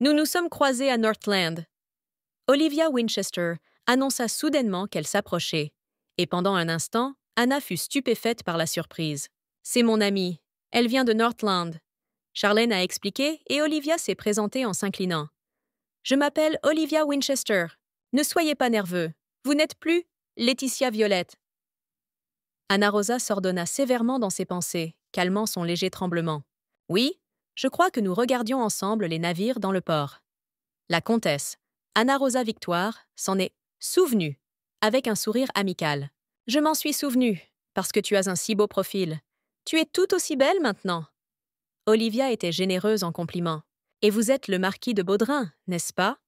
Nous nous sommes croisés à Northland. Olivia Winchester annonça soudainement qu'elle s'approchait, et pendant un instant, Anna fut stupéfaite par la surprise. « C'est mon amie. Elle vient de Northland. » Charlène a expliqué et Olivia s'est présentée en s'inclinant. « Je m'appelle Olivia Winchester. Ne soyez pas nerveux. Vous n'êtes plus Laetitia Violette. » Anna Rosa s'ordonna sévèrement dans ses pensées, calmant son léger tremblement. « Oui, je crois que nous regardions ensemble les navires dans le port. » La comtesse, Anna Rosa Victoire, s'en est souvenue, avec un sourire amical. « Je m'en suis souvenue, parce que tu as un si beau profil. Tu es tout aussi belle maintenant. » Olivia était généreuse en compliments. « Et vous êtes le marquis de Baudrin, n'est-ce pas ?»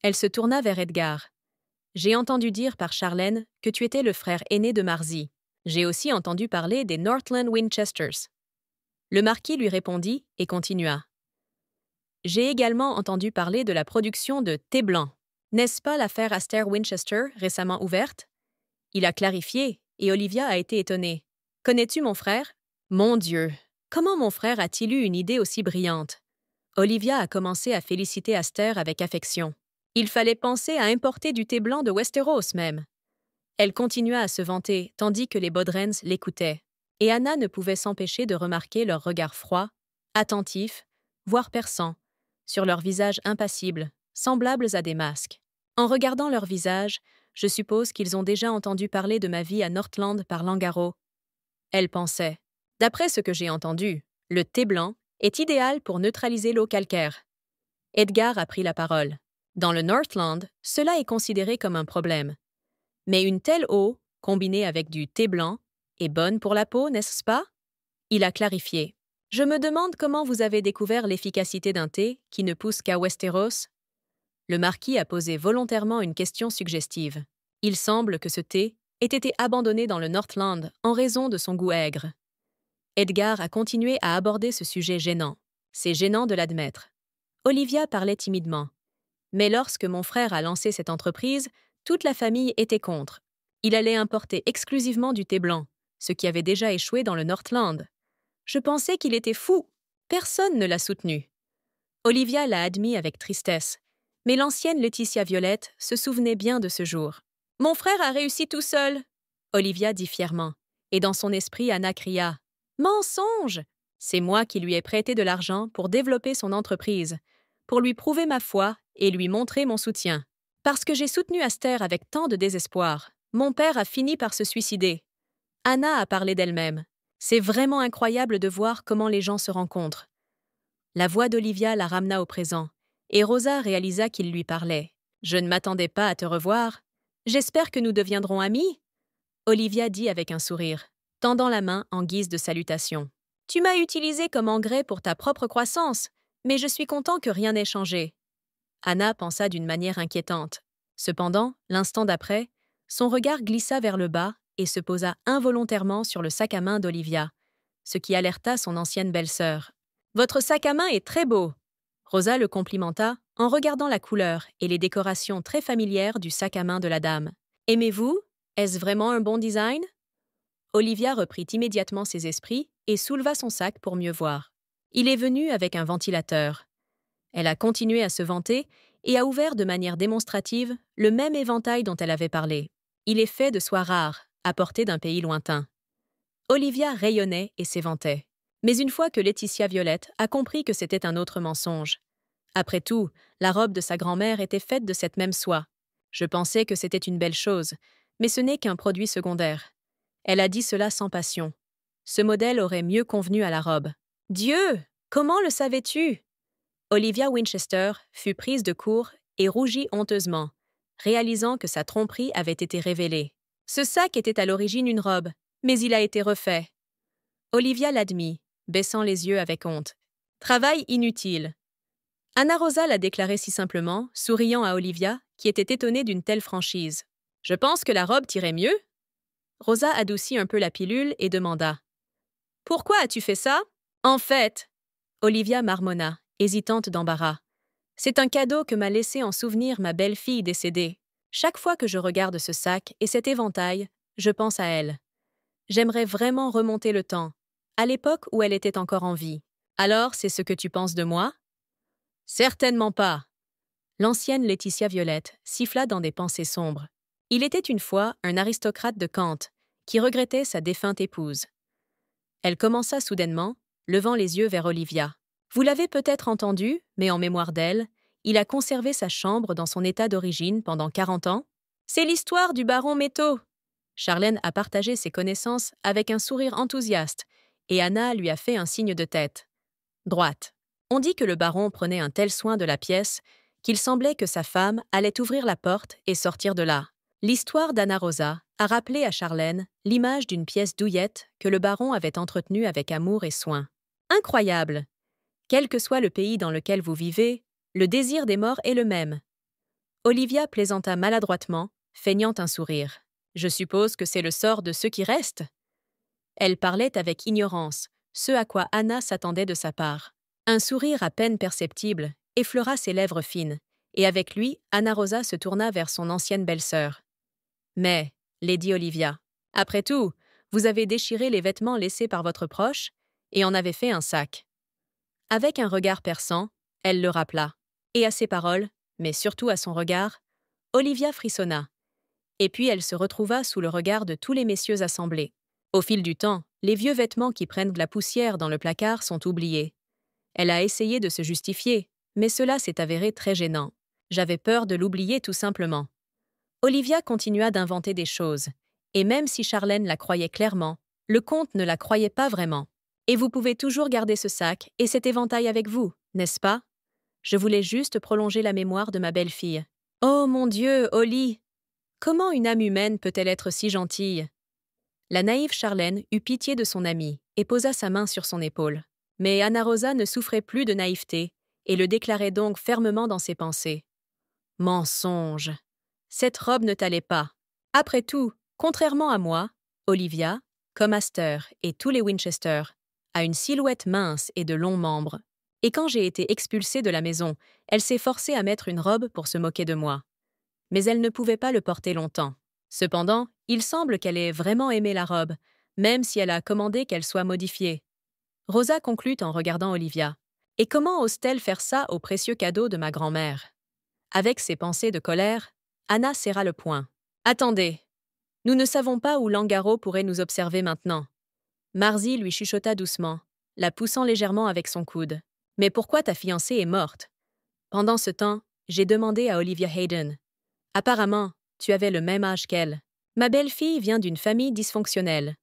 Elle se tourna vers Edgar. « J'ai entendu dire par Charlène que tu étais le frère aîné de Marzy. J'ai aussi entendu parler des Northland Winchesters. » Le marquis lui répondit et continua. « J'ai également entendu parler de la production de thé blanc. N'est-ce pas l'affaire Aster Winchester récemment ouverte ?» Il a clarifié et Olivia a été étonnée. « Connais-tu mon frère ?»« Mon Dieu, comment mon frère a-t-il eu une idée aussi brillante ?» Olivia a commencé à féliciter Aster avec affection. « Il fallait penser à importer du thé blanc de Westeros même. » Elle continua à se vanter tandis que les Bodrens l'écoutaient. Et Anna ne pouvait s'empêcher de remarquer leur regard froid, attentif, voire perçant, sur leurs visages impassibles, semblables à des masques. En regardant leurs visages, je suppose qu'ils ont déjà entendu parler de ma vie à Northland par Langaro. Elle pensait. D'après ce que j'ai entendu, le thé blanc est idéal pour neutraliser l'eau calcaire. Edgar a pris la parole. Dans le Northland, cela est considéré comme un problème. Mais une telle eau, combinée avec du thé blanc, est bonne pour la peau, n'est-ce pas? Il a clarifié. Je me demande comment vous avez découvert l'efficacité d'un thé qui ne pousse qu'à Westeros. Le marquis a posé volontairement une question suggestive. Il semble que ce thé ait été abandonné dans le Northland en raison de son goût aigre. Edgar a continué à aborder ce sujet gênant. C'est gênant de l'admettre. Olivia parlait timidement. Mais lorsque mon frère a lancé cette entreprise, toute la famille était contre. Il allait importer exclusivement du thé blanc, ce qui avait déjà échoué dans le Northland. Je pensais qu'il était fou. Personne ne l'a soutenu. Olivia l'a admis avec tristesse, mais l'ancienne Laetitia Violette se souvenait bien de ce jour. « Mon frère a réussi tout seul !» Olivia dit fièrement, et dans son esprit Anna cria « Mensonge ! C'est moi qui lui ai prêté de l'argent pour développer son entreprise, pour lui prouver ma foi et lui montrer mon soutien. Parce que j'ai soutenu Aster avec tant de désespoir, mon père a fini par se suicider. » Anna a parlé d'elle-même. C'est vraiment incroyable de voir comment les gens se rencontrent. La voix d'Olivia la ramena au présent, et Rosa réalisa qu'il lui parlait. « Je ne m'attendais pas à te revoir. J'espère que nous deviendrons amis ?» Olivia dit avec un sourire, tendant la main en guise de salutation. « Tu m'as utilisé comme engrais pour ta propre croissance, mais je suis content que rien n'ait changé. » Anna pensa d'une manière inquiétante. Cependant, l'instant d'après, son regard glissa vers le bas et se posa involontairement sur le sac à main d'Olivia, ce qui alerta son ancienne belle-sœur. « Votre sac à main est très beau !» Rosa le complimenta en regardant la couleur et les décorations très familières du sac à main de la dame. « Aimez-vous? Est-ce vraiment un bon design ?» Olivia reprit immédiatement ses esprits et souleva son sac pour mieux voir. Il est venu avec un ventilateur. Elle a continué à se vanter et a ouvert de manière démonstrative le même éventail dont elle avait parlé. Il est fait de soie rare, apportée d'un pays lointain. Olivia rayonnait et s'éventait. Mais une fois que Laetitia Violette a compris que c'était un autre mensonge. Après tout, la robe de sa grand-mère était faite de cette même soie. Je pensais que c'était une belle chose, mais ce n'est qu'un produit secondaire. Elle a dit cela sans passion. Ce modèle aurait mieux convenu à la robe. Dieu! Comment le savais-tu? Olivia Winchester fut prise de court et rougit honteusement, réalisant que sa tromperie avait été révélée. Ce sac était à l'origine une robe, mais il a été refait. Olivia l'admit, baissant les yeux avec honte. Travail inutile. Anna Rosa l'a déclaré si simplement, souriant à Olivia, qui était étonnée d'une telle franchise. « Je pense que la robe t'irait mieux ?» Rosa adoucit un peu la pilule et demanda. « Pourquoi as-tu fait ça ?»« En fait, » Olivia marmonna, hésitante d'embarras. « C'est un cadeau que m'a laissé en souvenir ma belle-fille décédée. Chaque fois que je regarde ce sac et cet éventail, je pense à elle. J'aimerais vraiment remonter le temps, à l'époque où elle était encore en vie. Alors, c'est ce que tu penses de moi ?» Certainement pas. L'ancienne Laetitia Violette siffla dans des pensées sombres. Il était une fois un aristocrate de Kent qui regrettait sa défunte épouse. Elle commença soudainement, levant les yeux vers Olivia. Vous l'avez peut-être entendu, mais en mémoire d'elle, il a conservé sa chambre dans son état d'origine pendant 40 ans. C'est l'histoire du baron Métaux. Charlène a partagé ses connaissances avec un sourire enthousiaste, et Anna lui a fait un signe de tête. Droite. On dit que le baron prenait un tel soin de la pièce qu'il semblait que sa femme allait ouvrir la porte et sortir de là. L'histoire d'Anna Rosa a rappelé à Charlène l'image d'une pièce douillette que le baron avait entretenue avec amour et soin. Incroyable! Quel que soit le pays dans lequel vous vivez, le désir des morts est le même. Olivia plaisanta maladroitement, feignant un sourire. Je suppose que c'est le sort de ceux qui restent. Elle parlait avec ignorance, ce à quoi Anna s'attendait de sa part. Un sourire à peine perceptible effleura ses lèvres fines, et avec lui, Anna Rosa se tourna vers son ancienne belle-sœur. Mais, Lady Olivia, après tout, vous avez déchiré les vêtements laissés par votre proche et en avez fait un sac. Avec un regard perçant, elle le rappela. Et à ses paroles, mais surtout à son regard, Olivia frissonna. Et puis elle se retrouva sous le regard de tous les messieurs assemblés. Au fil du temps, les vieux vêtements qui prennent de la poussière dans le placard sont oubliés. Elle a essayé de se justifier, mais cela s'est avéré très gênant. J'avais peur de l'oublier tout simplement. Olivia continua d'inventer des choses, et même si Charlène la croyait clairement, le comte ne la croyait pas vraiment. Et vous pouvez toujours garder ce sac et cet éventail avec vous, n'est-ce pas? Je voulais juste prolonger la mémoire de ma belle-fille. Oh mon Dieu, Ollie! Comment une âme humaine peut-elle être si gentille? La naïve Charlène eut pitié de son amie et posa sa main sur son épaule. Mais Anna Rosa ne souffrait plus de naïveté et le déclarait donc fermement dans ses pensées. Mensonge! Cette robe ne t'allait pas. Après tout, contrairement à moi, Olivia, comme Astor et tous les Winchester, a une silhouette mince et de longs membres. Et quand j'ai été expulsée de la maison, elle s'est forcée à mettre une robe pour se moquer de moi. Mais elle ne pouvait pas le porter longtemps. Cependant, il semble qu'elle ait vraiment aimé la robe, même si elle a commandé qu'elle soit modifiée. Rosa conclut en regardant Olivia. Et comment ose-t-elle faire ça au précieux cadeau de ma grand-mère? Avec ses pensées de colère, Anna serra le poing. Attendez. Nous ne savons pas où Langaro pourrait nous observer maintenant. Marzi lui chuchota doucement, la poussant légèrement avec son coude. Mais pourquoi ta fiancée est morte? Pendant ce temps, j'ai demandé à Olivia Hayden. Apparemment, tu avais le même âge qu'elle. Ma belle-fille vient d'une famille dysfonctionnelle.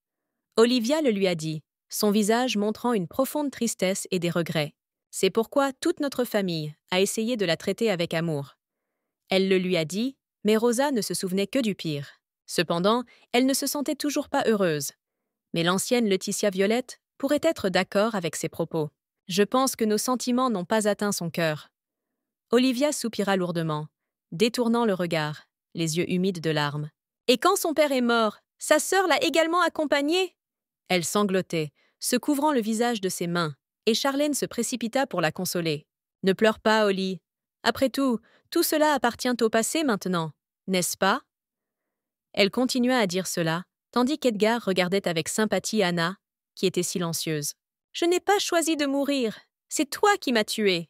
Olivia le lui a dit, son visage montrant une profonde tristesse et des regrets. C'est pourquoi toute notre famille a essayé de la traiter avec amour. Elle le lui a dit, mais Rosa ne se souvenait que du pire. Cependant, elle ne se sentait toujours pas heureuse. Mais l'ancienne Laetitia Violette pourrait être d'accord avec ses propos. Je pense que nos sentiments n'ont pas atteint son cœur. Olivia soupira lourdement, détournant le regard, les yeux humides de larmes. Et quand son père est mort, sa sœur l'a également accompagné. Elle sanglotait, se couvrant le visage de ses mains, et Charlène se précipita pour la consoler. Ne pleure pas, Ollie. Après tout cela appartient au passé maintenant, n'est-ce pas? Elle continua à dire cela, tandis qu'Edgar regardait avec sympathie Anna, qui était silencieuse. « Je n'ai pas choisi de mourir, c'est toi qui m'as tuée !»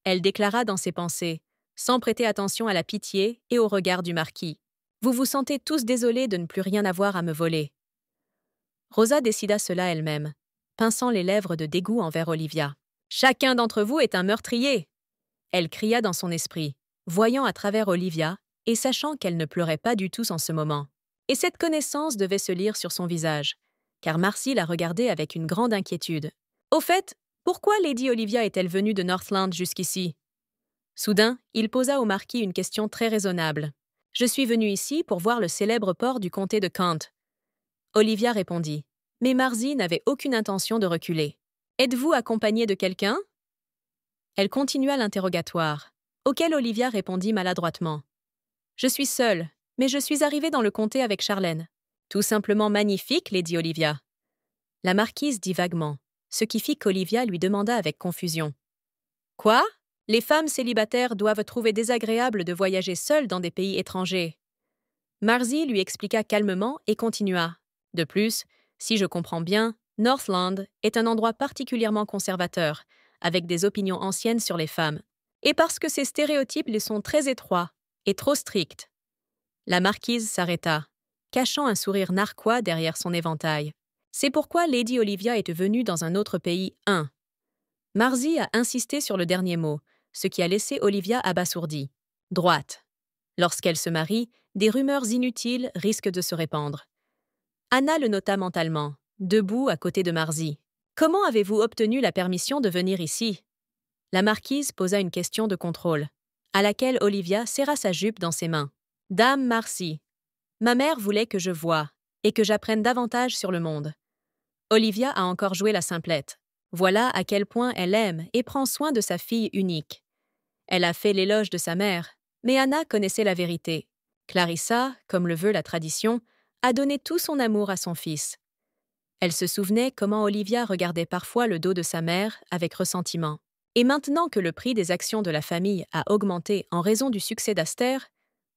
Elle déclara dans ses pensées, sans prêter attention à la pitié et au regard du marquis. « Vous vous sentez tous désolés de ne plus rien avoir à me voler. » Rosa décida cela elle-même, pinçant les lèvres de dégoût envers Olivia. « Chacun d'entre vous est un meurtrier !» Elle cria dans son esprit, voyant à travers Olivia et sachant qu'elle ne pleurait pas du tout en ce moment. Et cette connaissance devait se lire sur son visage, car Marcy la regardait avec une grande inquiétude. Au fait, pourquoi Lady Olivia est-elle venue de Northland jusqu'ici? Soudain, il posa au marquis une question très raisonnable. « Je suis venue ici pour voir le célèbre port du comté de Kent. » Olivia répondit, mais Marcy n'avait aucune intention de reculer. « Êtes-vous accompagnée de quelqu'un ?» Elle continua l'interrogatoire, auquel Olivia répondit maladroitement. « Je suis seule, mais je suis arrivée dans le comté avec Charlène. »« Tout simplement magnifique, Lady Olivia. » La marquise dit vaguement, ce qui fit qu'Olivia lui demanda avec confusion. « Quoi? Les femmes célibataires doivent trouver désagréable de voyager seules dans des pays étrangers. » Marcy lui expliqua calmement et continua. « De plus, si je comprends bien, Northland est un endroit particulièrement conservateur, avec des opinions anciennes sur les femmes, et parce que ces stéréotypes les sont très étroits et trop stricts. La marquise s'arrêta, cachant un sourire narquois derrière son éventail. C'est pourquoi Lady Olivia est venue dans un autre pays. Marzie a insisté sur le dernier mot, ce qui a laissé Olivia abasourdie. Droite. Lorsqu'elle se marie, des rumeurs inutiles risquent de se répandre. Anna le nota mentalement, debout à côté de Marzie. « Comment avez-vous obtenu la permission de venir ici ?» La marquise posa une question de contrôle, à laquelle Olivia serra sa jupe dans ses mains. « Dame Marzie, ma mère voulait que je voie et que j'apprenne davantage sur le monde. » Olivia a encore joué la simplette. Voilà à quel point elle aime et prend soin de sa fille unique. Elle a fait l'éloge de sa mère, mais Anna connaissait la vérité. Clarissa, comme le veut la tradition, a donné tout son amour à son fils. Elle se souvenait comment Olivia regardait parfois le dos de sa mère avec ressentiment. Et maintenant que le prix des actions de la famille a augmenté en raison du succès d'Aster,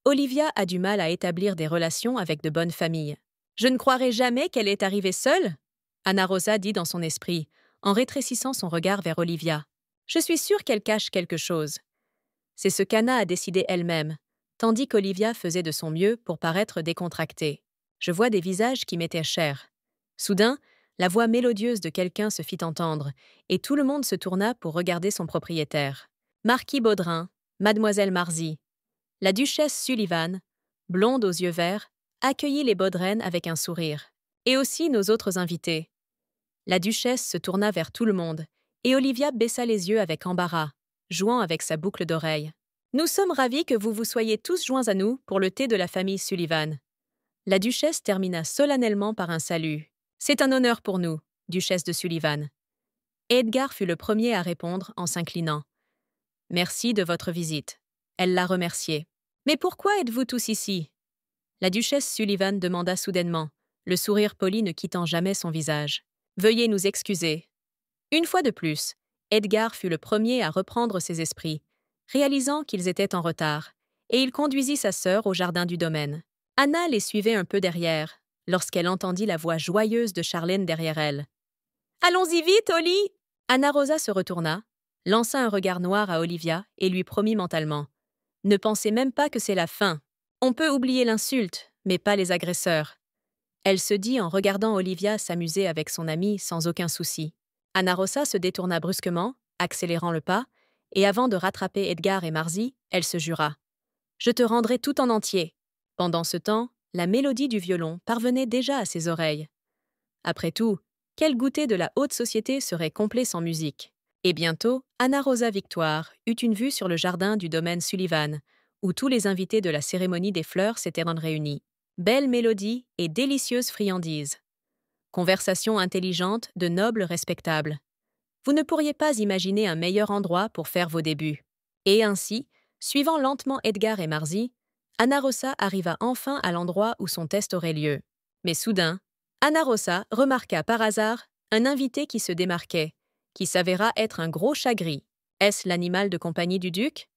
Olivia a du mal à établir des relations avec de bonnes familles. « Je ne croirais jamais qu'elle est arrivée seule ?» Anna Rosa dit dans son esprit, en rétrécissant son regard vers Olivia. « Je suis sûre qu'elle cache quelque chose. » C'est ce qu'Anna a décidé elle-même, tandis qu'Olivia faisait de son mieux pour paraître décontractée. Je vois des visages qui m'étaient chers. Soudain, la voix mélodieuse de quelqu'un se fit entendre, et tout le monde se tourna pour regarder son propriétaire. Marquis Baudrin, Mademoiselle Marzie. La duchesse Sullivan, blonde aux yeux verts, accueillit les Baudren avec un sourire. Et aussi nos autres invités. La duchesse se tourna vers tout le monde, et Olivia baissa les yeux avec embarras, jouant avec sa boucle d'oreille. « Nous sommes ravis que vous vous soyez tous joints à nous pour le thé de la famille Sullivan. » La duchesse termina solennellement par un salut. « C'est un honneur pour nous, duchesse de Sullivan. » Edgar fut le premier à répondre en s'inclinant. « Merci de votre visite. » Elle l'a remercié. « Mais pourquoi êtes-vous tous ici ?» La duchesse Sullivan demanda soudainement, le sourire poli ne quittant jamais son visage. « Veuillez nous excuser. » Une fois de plus, Edgar fut le premier à reprendre ses esprits, réalisant qu'ils étaient en retard, et il conduisit sa sœur au jardin du domaine. Anna les suivait un peu derrière, lorsqu'elle entendit la voix joyeuse de Charlène derrière elle. « Allons-y vite, Oli !» Anna Rosa se retourna, lança un regard noir à Olivia et lui promit mentalement. « Ne pensez même pas que c'est la fin. On peut oublier l'insulte, mais pas les agresseurs. » Elle se dit en regardant Olivia s'amuser avec son amie sans aucun souci. Anna Rosa se détourna brusquement, accélérant le pas, et avant de rattraper Edgar et Marzie, elle se jura. « Je te rendrai tout en entier. » Pendant ce temps, la mélodie du violon parvenait déjà à ses oreilles. Après tout, quel goûter de la haute société serait complet sans musique? Et bientôt, Anna Rosa Victoire eut une vue sur le jardin du domaine Sullivan, où tous les invités de la cérémonie des fleurs s'étaient réunis. Belle mélodie et délicieuse friandise. Conversation intelligente de nobles respectables. Vous ne pourriez pas imaginer un meilleur endroit pour faire vos débuts. Et ainsi, suivant lentement Edgar et Marzie, Anna Rosa arriva enfin à l'endroit où son test aurait lieu. Mais soudain, Anna Rosa remarqua par hasard un invité qui se démarquait, qui s'avéra être un gros chat gris. Est-ce l'animal de compagnie du duc?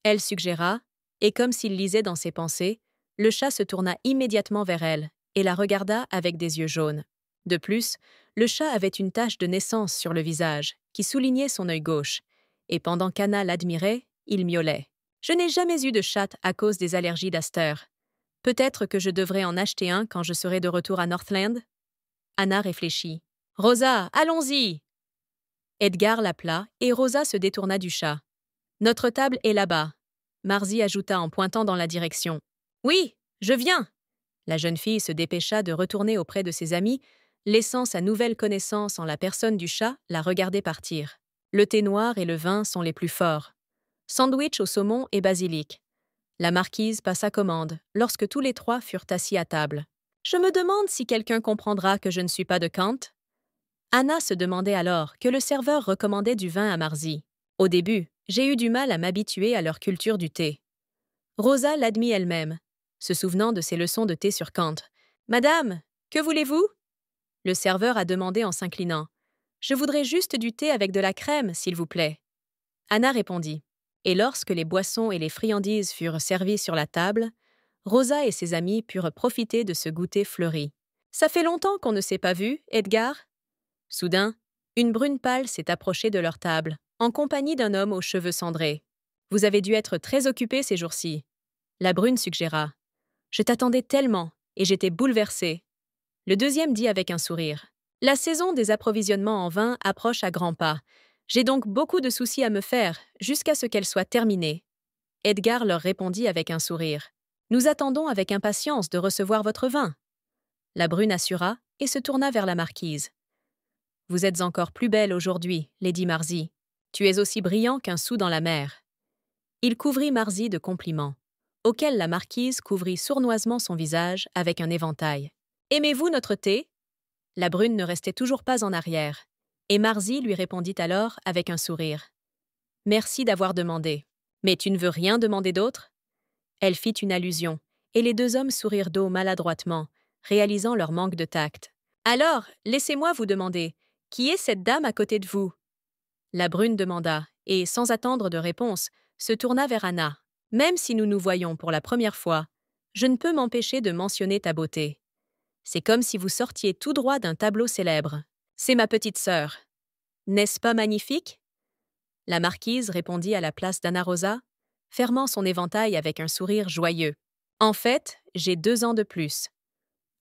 Elle suggéra, et comme s'il lisait dans ses pensées, le chat se tourna immédiatement vers elle et la regarda avec des yeux jaunes. De plus, le chat avait une tache de naissance sur le visage, qui soulignait son œil gauche, et pendant qu'Anna l'admirait, il miaulait. « Je n'ai jamais eu de chat à cause des allergies d'Aster. Peut-être que je devrais en acheter un quand je serai de retour à Northland ?» Anna réfléchit. « Rosa, allons-y !» Edgar l'appela et Rosa se détourna du chat. « Notre table est là-bas. » Marzie ajouta en pointant dans la direction. « Oui, je viens !» La jeune fille se dépêcha de retourner auprès de ses amis, laissant sa nouvelle connaissance en la personne du chat la regarder partir. Le thé noir et le vin sont les plus forts. Sandwich au saumon et basilic. La marquise passa commande, lorsque tous les trois furent assis à table. « Je me demande si quelqu'un comprendra que je ne suis pas de Kent. » Anna se demandait alors que le serveur recommandait du vin à Marzie. Au début, j'ai eu du mal à m'habituer à leur culture du thé. Rosa l'admit elle-même, se souvenant de ses leçons de thé sur Kent. « Madame, que voulez-vous » Le serveur a demandé en s'inclinant. « Je voudrais juste du thé avec de la crème, s'il vous plaît. » Anna répondit. Et lorsque les boissons et les friandises furent servies sur la table, Rosa et ses amis purent profiter de ce goûter fleuri. « Ça fait longtemps qu'on ne s'est pas vu, Edgar ?» Soudain, Une brune pâle s'est approchée de leur table, en compagnie d'un homme aux cheveux cendrés. « Vous avez dû être très occupé ces jours-ci. » La brune suggéra. « Je t'attendais tellement, et j'étais bouleversée. » Le deuxième dit avec un sourire. « La saison des approvisionnements en vin approche à grands pas. J'ai donc beaucoup de soucis à me faire, jusqu'à ce qu'elle soit terminée. » Edgar leur répondit avec un sourire. « Nous attendons avec impatience de recevoir votre vin. » La brune assura et se tourna vers la marquise. « Vous êtes encore plus belle aujourd'hui, Lady Marzi. Tu es aussi brillant qu'un sou dans la mer. » Il couvrit Marzi de compliments, auxquels la marquise couvrit sournoisement son visage avec un éventail. « Aimez-vous notre thé ?» La brune ne restait toujours pas en arrière, et Marzi lui répondit alors avec un sourire. « Merci d'avoir demandé. Mais tu ne veux rien demander d'autre ?» Elle fit une allusion, et les deux hommes sourirent d'eau maladroitement, réalisant leur manque de tact. « Alors, laissez-moi vous demander, qui est cette dame à côté de vous ?» La brune demanda, et, sans attendre de réponse, se tourna vers Anna. « Même si nous nous voyons pour la première fois, je ne peux m'empêcher de mentionner ta beauté. C'est comme si vous sortiez tout droit d'un tableau célèbre. C'est ma petite sœur. N'est-ce pas magnifique ?» La marquise répondit à la place d'Anna Rosa, fermant son éventail avec un sourire joyeux. « En fait, j'ai 2 ans de plus. »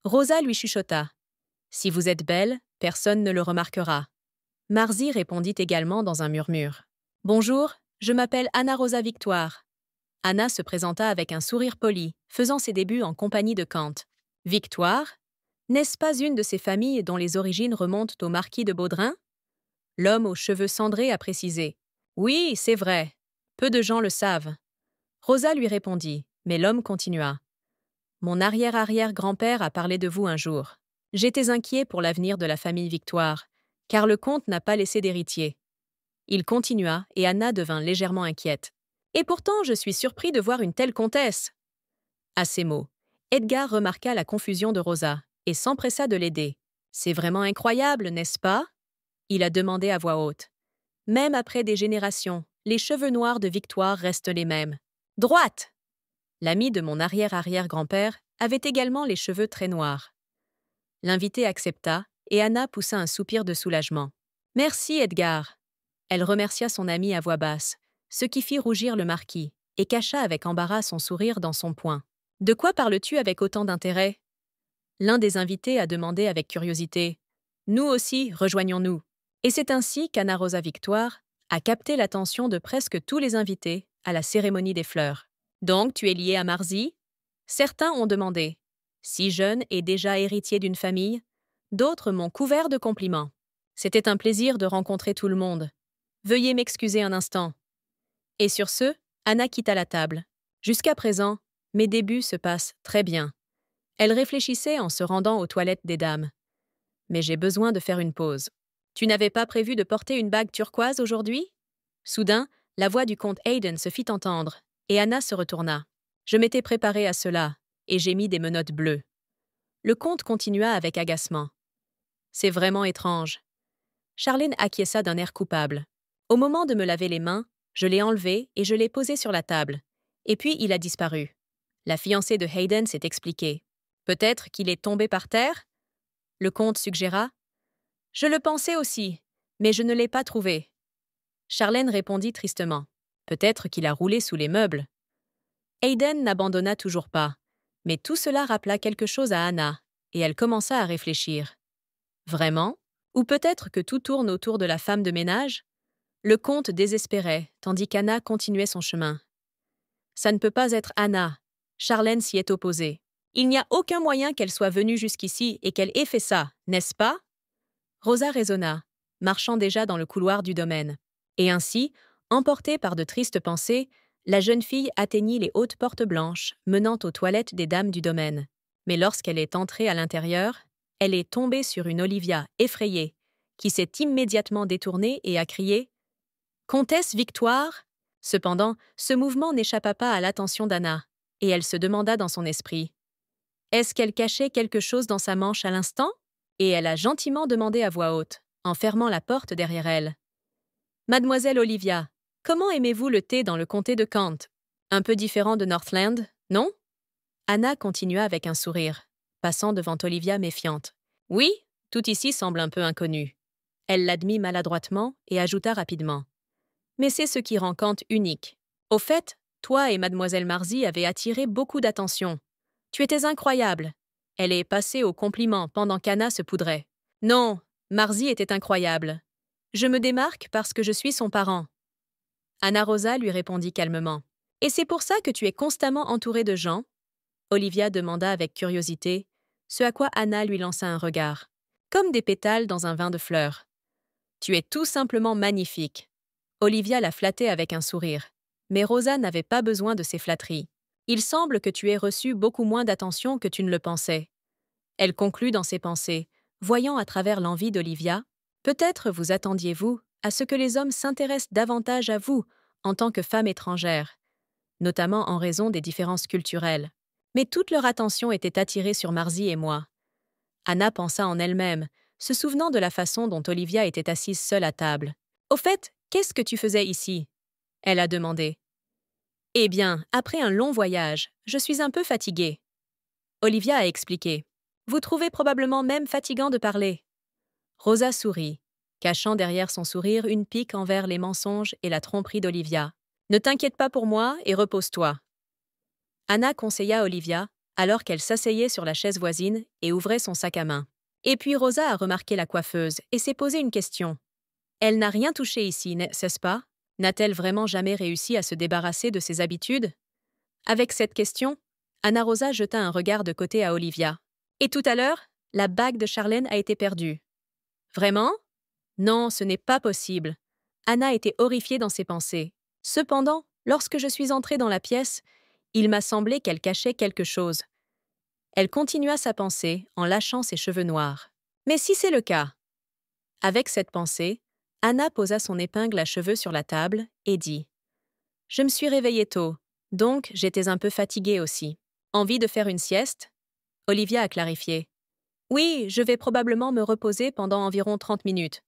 Rosa lui chuchota. « Si vous êtes belle, personne ne le remarquera. » Marzi répondit également dans un murmure. « Bonjour, je m'appelle Anna Rosa Victoire. » Anna se présenta avec un sourire poli, faisant ses débuts en compagnie de Kant. « Victoire? N'est-ce pas une de ces familles dont les origines remontent au marquis de Baudrin ?» L'homme aux cheveux cendrés a précisé. « Oui, c'est vrai. Peu de gens le savent. » Rosa lui répondit, mais l'homme continua. « Mon arrière-arrière-grand-père a parlé de vous un jour. J'étais inquiet pour l'avenir de la famille Victoire, car le comte n'a pas laissé d'héritier. » Il continua, et Anna devint légèrement inquiète. « Et pourtant, je suis surpris de voir une telle comtesse. » À ces mots, Edgar remarqua la confusion de Rosa, et s'empressa de l'aider. « C'est vraiment incroyable, n'est-ce pas ?» Il a demandé à voix haute. « Même après des générations, les cheveux noirs de Victoire restent les mêmes. Droite !» L'ami de mon arrière-arrière-grand-père avait également les cheveux très noirs. L'invité accepta, et Anna poussa un soupir de soulagement. « Merci, Edgar. » Elle remercia son ami à voix basse, ce qui fit rougir le marquis, et cacha avec embarras son sourire dans son poing. « De quoi parles-tu avec autant d'intérêt ?» L'un des invités a demandé avec curiosité. « Nous aussi, rejoignons-nous. » Et c'est ainsi qu'Anna Rosa Victoire a capté l'attention de presque tous les invités à la cérémonie des fleurs. « Donc, tu es lié à Marzi ?» Certains ont demandé. Si jeune et déjà héritier d'une famille, d'autres m'ont couvert de compliments. C'était un plaisir de rencontrer tout le monde. Veuillez m'excuser un instant. Et sur ce, Anna quitta la table. Jusqu'à présent, mes débuts se passent très bien. Elle réfléchissait en se rendant aux toilettes des dames. Mais j'ai besoin de faire une pause. Tu n'avais pas prévu de porter une bague turquoise aujourd'hui ? Soudain, la voix du comte Hayden se fit entendre, et Anna se retourna. Je m'étais préparée à cela, et j'ai mis des menottes bleues. Le comte continua avec agacement. C'est vraiment étrange. Charlène acquiesça d'un air coupable. Au moment de me laver les mains, je l'ai enlevé et je l'ai posé sur la table. Et puis il a disparu. La fiancée de Hayden s'est expliquée. Peut-être qu'il est tombé par terre ? Le comte suggéra. Je le pensais aussi, mais je ne l'ai pas trouvé. Charlène répondit tristement. Peut-être qu'il a roulé sous les meubles. Hayden n'abandonna toujours pas, mais tout cela rappela quelque chose à Anna, et elle commença à réfléchir. Vraiment ? Ou peut-être que tout tourne autour de la femme de ménage ? Le comte désespérait, tandis qu'Anna continuait son chemin. Ça ne peut pas être Anna. Charlène s'y est opposée. Il n'y a aucun moyen qu'elle soit venue jusqu'ici et qu'elle ait fait ça, n'est-ce pas ? Rosa raisonna, marchant déjà dans le couloir du domaine. Et ainsi, emportée par de tristes pensées, la jeune fille atteignit les hautes portes blanches menant aux toilettes des dames du domaine. Mais lorsqu'elle est entrée à l'intérieur, elle est tombée sur une Olivia effrayée, qui s'est immédiatement détournée et a crié « Comtesse Victoire !» Cependant, ce mouvement n'échappa pas à l'attention d'Anna, et elle se demanda dans son esprit « Est-ce qu'elle cachait quelque chose dans sa manche à l'instant ?» Et elle a gentiment demandé à voix haute, en fermant la porte derrière elle. « Mademoiselle Olivia, comment aimez-vous le thé dans le comté de Kent ? Un peu différent de Northland, non ?» Anna continua avec un sourire, passant devant Olivia méfiante. « Oui, tout ici semble un peu inconnu. » Elle l'admit maladroitement et ajouta rapidement. Mais c'est ce qui rend Kant unique. Au fait, toi et mademoiselle Marzi avez attiré beaucoup d'attention. Tu étais incroyable. Elle est passée au compliment pendant qu'Anna se poudrait. Non, Marzi était incroyable. Je me démarque parce que je suis son parent. Anna Rosa lui répondit calmement. Et c'est pour ça que tu es constamment entourée de gens? Olivia demanda avec curiosité, ce à quoi Anna lui lança un regard. Comme des pétales dans un vin de fleurs. Tu es tout simplement magnifique. Olivia la flattait avec un sourire. Mais Rosa n'avait pas besoin de ces flatteries. Il semble que tu aies reçu beaucoup moins d'attention que tu ne le pensais. Elle conclut dans ses pensées, voyant à travers l'envie d'Olivia. Peut-être vous attendiez-vous à ce que les hommes s'intéressent davantage à vous en tant que femme étrangère, notamment en raison des différences culturelles. Mais toute leur attention était attirée sur Marzi et moi. Anna pensa en elle-même, se souvenant de la façon dont Olivia était assise seule à table. « Au fait, qu'est-ce que tu faisais ici ?» Elle a demandé. « Eh bien, après un long voyage, je suis un peu fatiguée. » Olivia a expliqué. « Vous trouvez probablement même fatigant de parler. » Rosa sourit, cachant derrière son sourire une pique envers les mensonges et la tromperie d'Olivia. « Ne t'inquiète pas pour moi et repose-toi. » Anna conseilla à Olivia, alors qu'elle s'asseyait sur la chaise voisine et ouvrait son sac à main. Et puis Rosa a remarqué la coiffeuse et s'est posé une question. Elle n'a rien touché ici, n'est-ce pas? N'a-t-elle vraiment jamais réussi à se débarrasser de ses habitudes? Avec cette question, Anna Rosa jeta un regard de côté à Olivia. Et tout à l'heure, la bague de Charlène a été perdue. Vraiment? Non, ce n'est pas possible. Anna était horrifiée dans ses pensées. Cependant, lorsque je suis entrée dans la pièce, il m'a semblé qu'elle cachait quelque chose. Elle continua sa pensée en lâchant ses cheveux noirs. Mais si c'est le cas? Avec cette pensée, Anna posa son épingle à cheveux sur la table et dit « Je me suis réveillée tôt, donc j'étais un peu fatiguée aussi. Envie de faire une sieste ?» Olivia a clarifié. « Oui, je vais probablement me reposer pendant environ 30 minutes. »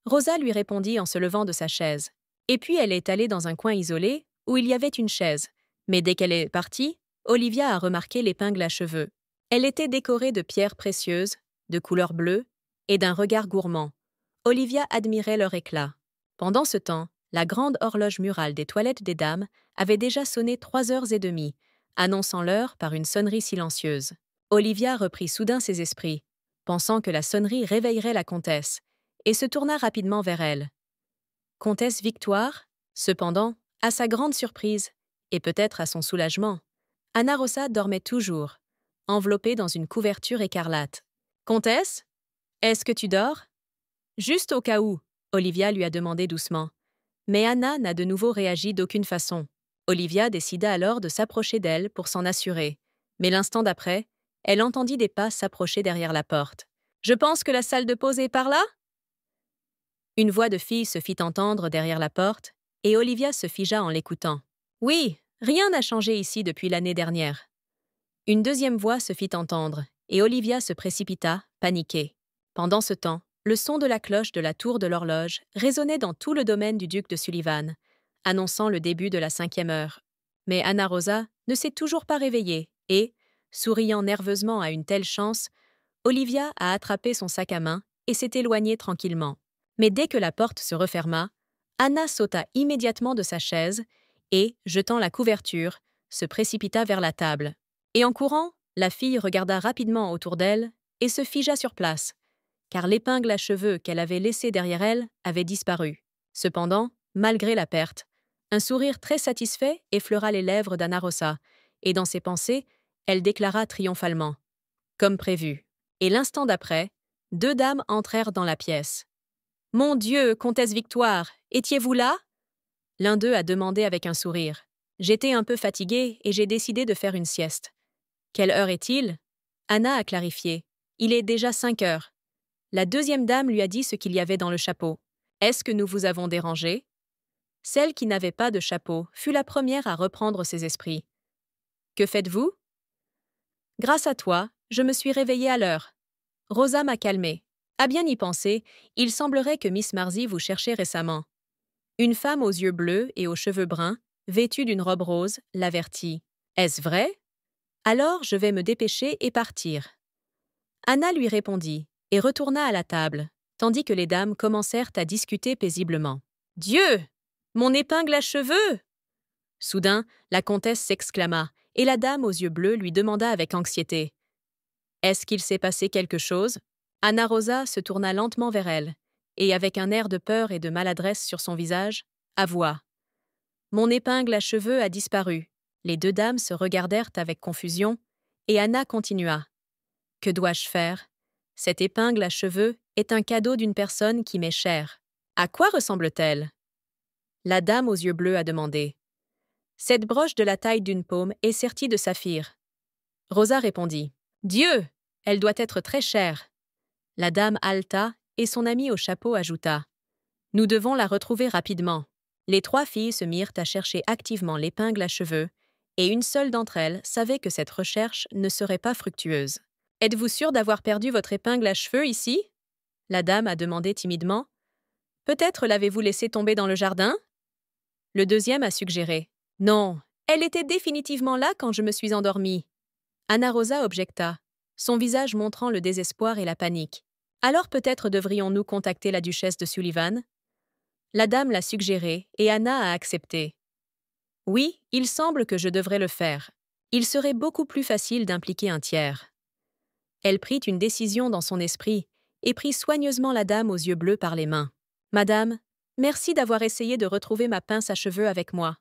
Rosa lui répondit en se levant de sa chaise. Et puis elle est allée dans un coin isolé où il y avait une chaise. Mais dès qu'elle est partie, Olivia a remarqué l'épingle à cheveux. Elle était décorée de pierres précieuses, de couleur bleue et d'un regard gourmand. Olivia admirait leur éclat. Pendant ce temps, la grande horloge murale des toilettes des dames avait déjà sonné 3h30, annonçant l'heure par une sonnerie silencieuse. Olivia reprit soudain ses esprits, pensant que la sonnerie réveillerait la comtesse, et se tourna rapidement vers elle. Comtesse Victoire, cependant, à sa grande surprise, et peut-être à son soulagement, Anna Rosa dormait toujours, enveloppée dans une couverture écarlate. « Comtesse, est-ce que tu dors ?» Juste au cas où, Olivia lui a demandé doucement. Mais Anna n'a de nouveau réagi d'aucune façon. Olivia décida alors de s'approcher d'elle pour s'en assurer. Mais l'instant d'après, elle entendit des pas s'approcher derrière la porte. « Je pense que la salle de pause est par là ?» Une voix de fille se fit entendre derrière la porte, et Olivia se figea en l'écoutant. « Oui, rien n'a changé ici depuis l'année dernière. » Une deuxième voix se fit entendre, et Olivia se précipita, paniquée. Pendant ce temps, le son de la cloche de la tour de l'horloge résonnait dans tout le domaine du duc de Sullivan, annonçant le début de la 5e heure. Mais Anna Rosa ne s'est toujours pas réveillée et, souriant nerveusement à une telle chance, Olivia a attrapé son sac à main et s'est éloignée tranquillement. Mais dès que la porte se referma, Anna sauta immédiatement de sa chaise et, jetant la couverture, se précipita vers la table. Et en courant, la fille regarda rapidement autour d'elle et se figea sur place, car l'épingle à cheveux qu'elle avait laissée derrière elle avait disparu. Cependant, malgré la perte, un sourire très satisfait effleura les lèvres d'Anna Rosa, et dans ses pensées, elle déclara triomphalement « Comme prévu ». Et l'instant d'après, 2 dames entrèrent dans la pièce. « Mon Dieu, comtesse Victoire, étiez-vous là ?» L'un d'eux a demandé avec un sourire. « J'étais un peu fatiguée et j'ai décidé de faire une sieste. »« Quelle heure est-il » Anna a clarifié. « Il est déjà 5 heures. » La deuxième dame lui a dit ce qu'il y avait dans le chapeau. « Est-ce que nous vous avons dérangé ?» Celle qui n'avait pas de chapeau fut la première à reprendre ses esprits. « Que faites-vous » ? « Grâce à toi, je me suis réveillée à l'heure. » Rosa m'a calmée. À bien y penser, il semblerait que Miss Marzi vous cherchait récemment. Une femme aux yeux bleus et aux cheveux bruns, vêtue d'une robe rose, l'avertit. « Est-ce vrai ? Alors je vais me dépêcher et partir. » Anna lui répondit et retourna à la table, tandis que les dames commencèrent à discuter paisiblement. « Dieu! Mon épingle à cheveux !» Soudain, la comtesse s'exclama, et la dame aux yeux bleus lui demanda avec anxiété. « Est-ce qu'il s'est passé quelque chose ?» Anna Rosa se tourna lentement vers elle, et avec un air de peur et de maladresse sur son visage, avoua. « Mon épingle à cheveux a disparu. » Les deux dames se regardèrent avec confusion, et Anna continua. « Que dois-je faire? Cette épingle à cheveux est un cadeau d'une personne qui m'est chère. À quoi ressemble-t-elle » La dame aux yeux bleus a demandé. « Cette broche de la taille d'une paume est sertie de saphir. » Rosa répondit. « Dieu! Elle doit être très chère. » La dame haleta et son amie au chapeau ajouta. « Nous devons la retrouver rapidement. » Les trois filles se mirent à chercher activement l'épingle à cheveux, et une seule d'entre elles savait que cette recherche ne serait pas fructueuse. « Êtes-vous sûre d'avoir perdu votre épingle à cheveux ici ?» La dame a demandé timidement. « Peut-être l'avez-vous laissée tomber dans le jardin ?» Le deuxième a suggéré. « Non, elle était définitivement là quand je me suis endormie. » Anna Rosa objecta, son visage montrant le désespoir et la panique. « Alors peut-être devrions-nous contacter la duchesse de Sullivan ?» La dame l'a suggéré et Anna a accepté. « Oui, il semble que je devrais le faire. Il serait beaucoup plus facile d'impliquer un tiers. » Elle prit une décision dans son esprit et prit soigneusement la dame aux yeux bleus par les mains. « Madame, merci d'avoir essayé de retrouver ma pince à cheveux avec moi. »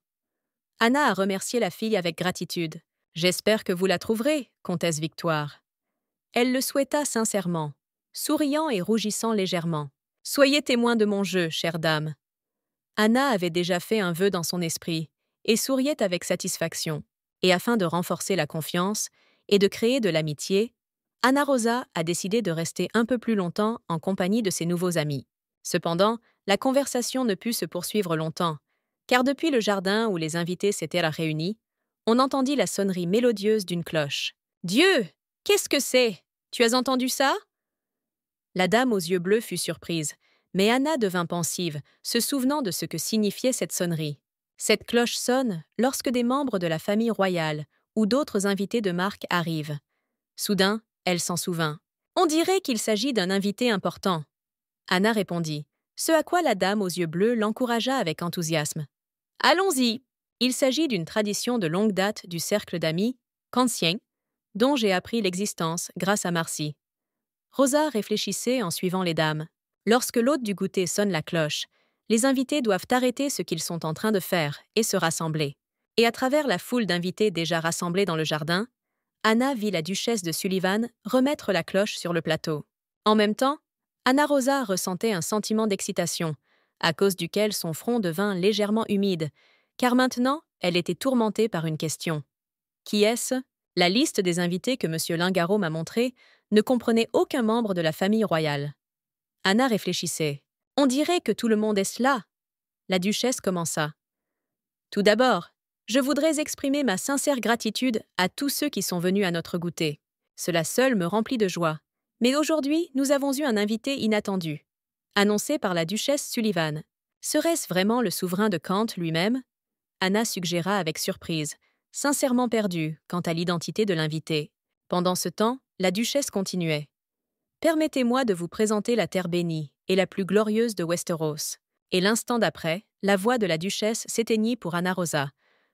Anna a remercié la fille avec gratitude. « J'espère que vous la trouverez, comtesse Victoire. » Elle le souhaita sincèrement, souriant et rougissant légèrement. « Soyez témoin de mon jeu, chère dame. » Anna avait déjà fait un vœu dans son esprit et souriait avec satisfaction. Et afin de renforcer la confiance et de créer de l'amitié, Anna Rosa a décidé de rester un peu plus longtemps en compagnie de ses nouveaux amis. Cependant, la conversation ne put se poursuivre longtemps, car depuis le jardin où les invités s'étaient réunis, on entendit la sonnerie mélodieuse d'une cloche. « Dieu! Qu'est-ce que c'est? Tu as entendu ça ?» La dame aux yeux bleus fut surprise, mais Anna devint pensive, se souvenant de ce que signifiait cette sonnerie. Cette cloche sonne lorsque des membres de la famille royale ou d'autres invités de marque arrivent. Soudain, elle s'en souvint. « On dirait qu'il s'agit d'un invité important. » Anna répondit, ce à quoi la dame aux yeux bleus l'encouragea avec enthousiasme. « Allons-y. Il s'agit d'une tradition de longue date du cercle d'amis, Kansien, dont j'ai appris l'existence grâce à Marcy. » Rosa réfléchissait en suivant les dames. Lorsque l'hôte du goûter sonne la cloche, les invités doivent arrêter ce qu'ils sont en train de faire et se rassembler. Et à travers la foule d'invités déjà rassemblés dans le jardin, Anna vit la duchesse de Sullivan remettre la cloche sur le plateau. En même temps, Anna Rosa ressentait un sentiment d'excitation, à cause duquel son front devint légèrement humide, car maintenant, elle était tourmentée par une question. Qui est-ce? La liste des invités que M. Lingaro m'a montrée ne comprenait aucun membre de la famille royale. Anna réfléchissait. On dirait que tout le monde est là. La duchesse commença. Tout d'abord, je voudrais exprimer ma sincère gratitude à tous ceux qui sont venus à notre goûter. Cela seul me remplit de joie. Mais aujourd'hui, nous avons eu un invité inattendu, annoncé par la duchesse Sullivan. Serait-ce vraiment le souverain de Kent lui-même? Anna suggéra avec surprise, sincèrement perdue quant à l'identité de l'invité. Pendant ce temps, la duchesse continuait. « Permettez-moi de vous présenter la terre bénie et la plus glorieuse de Westeros. » Et l'instant d'après, la voix de la duchesse s'éteignit pour Anna Rosa,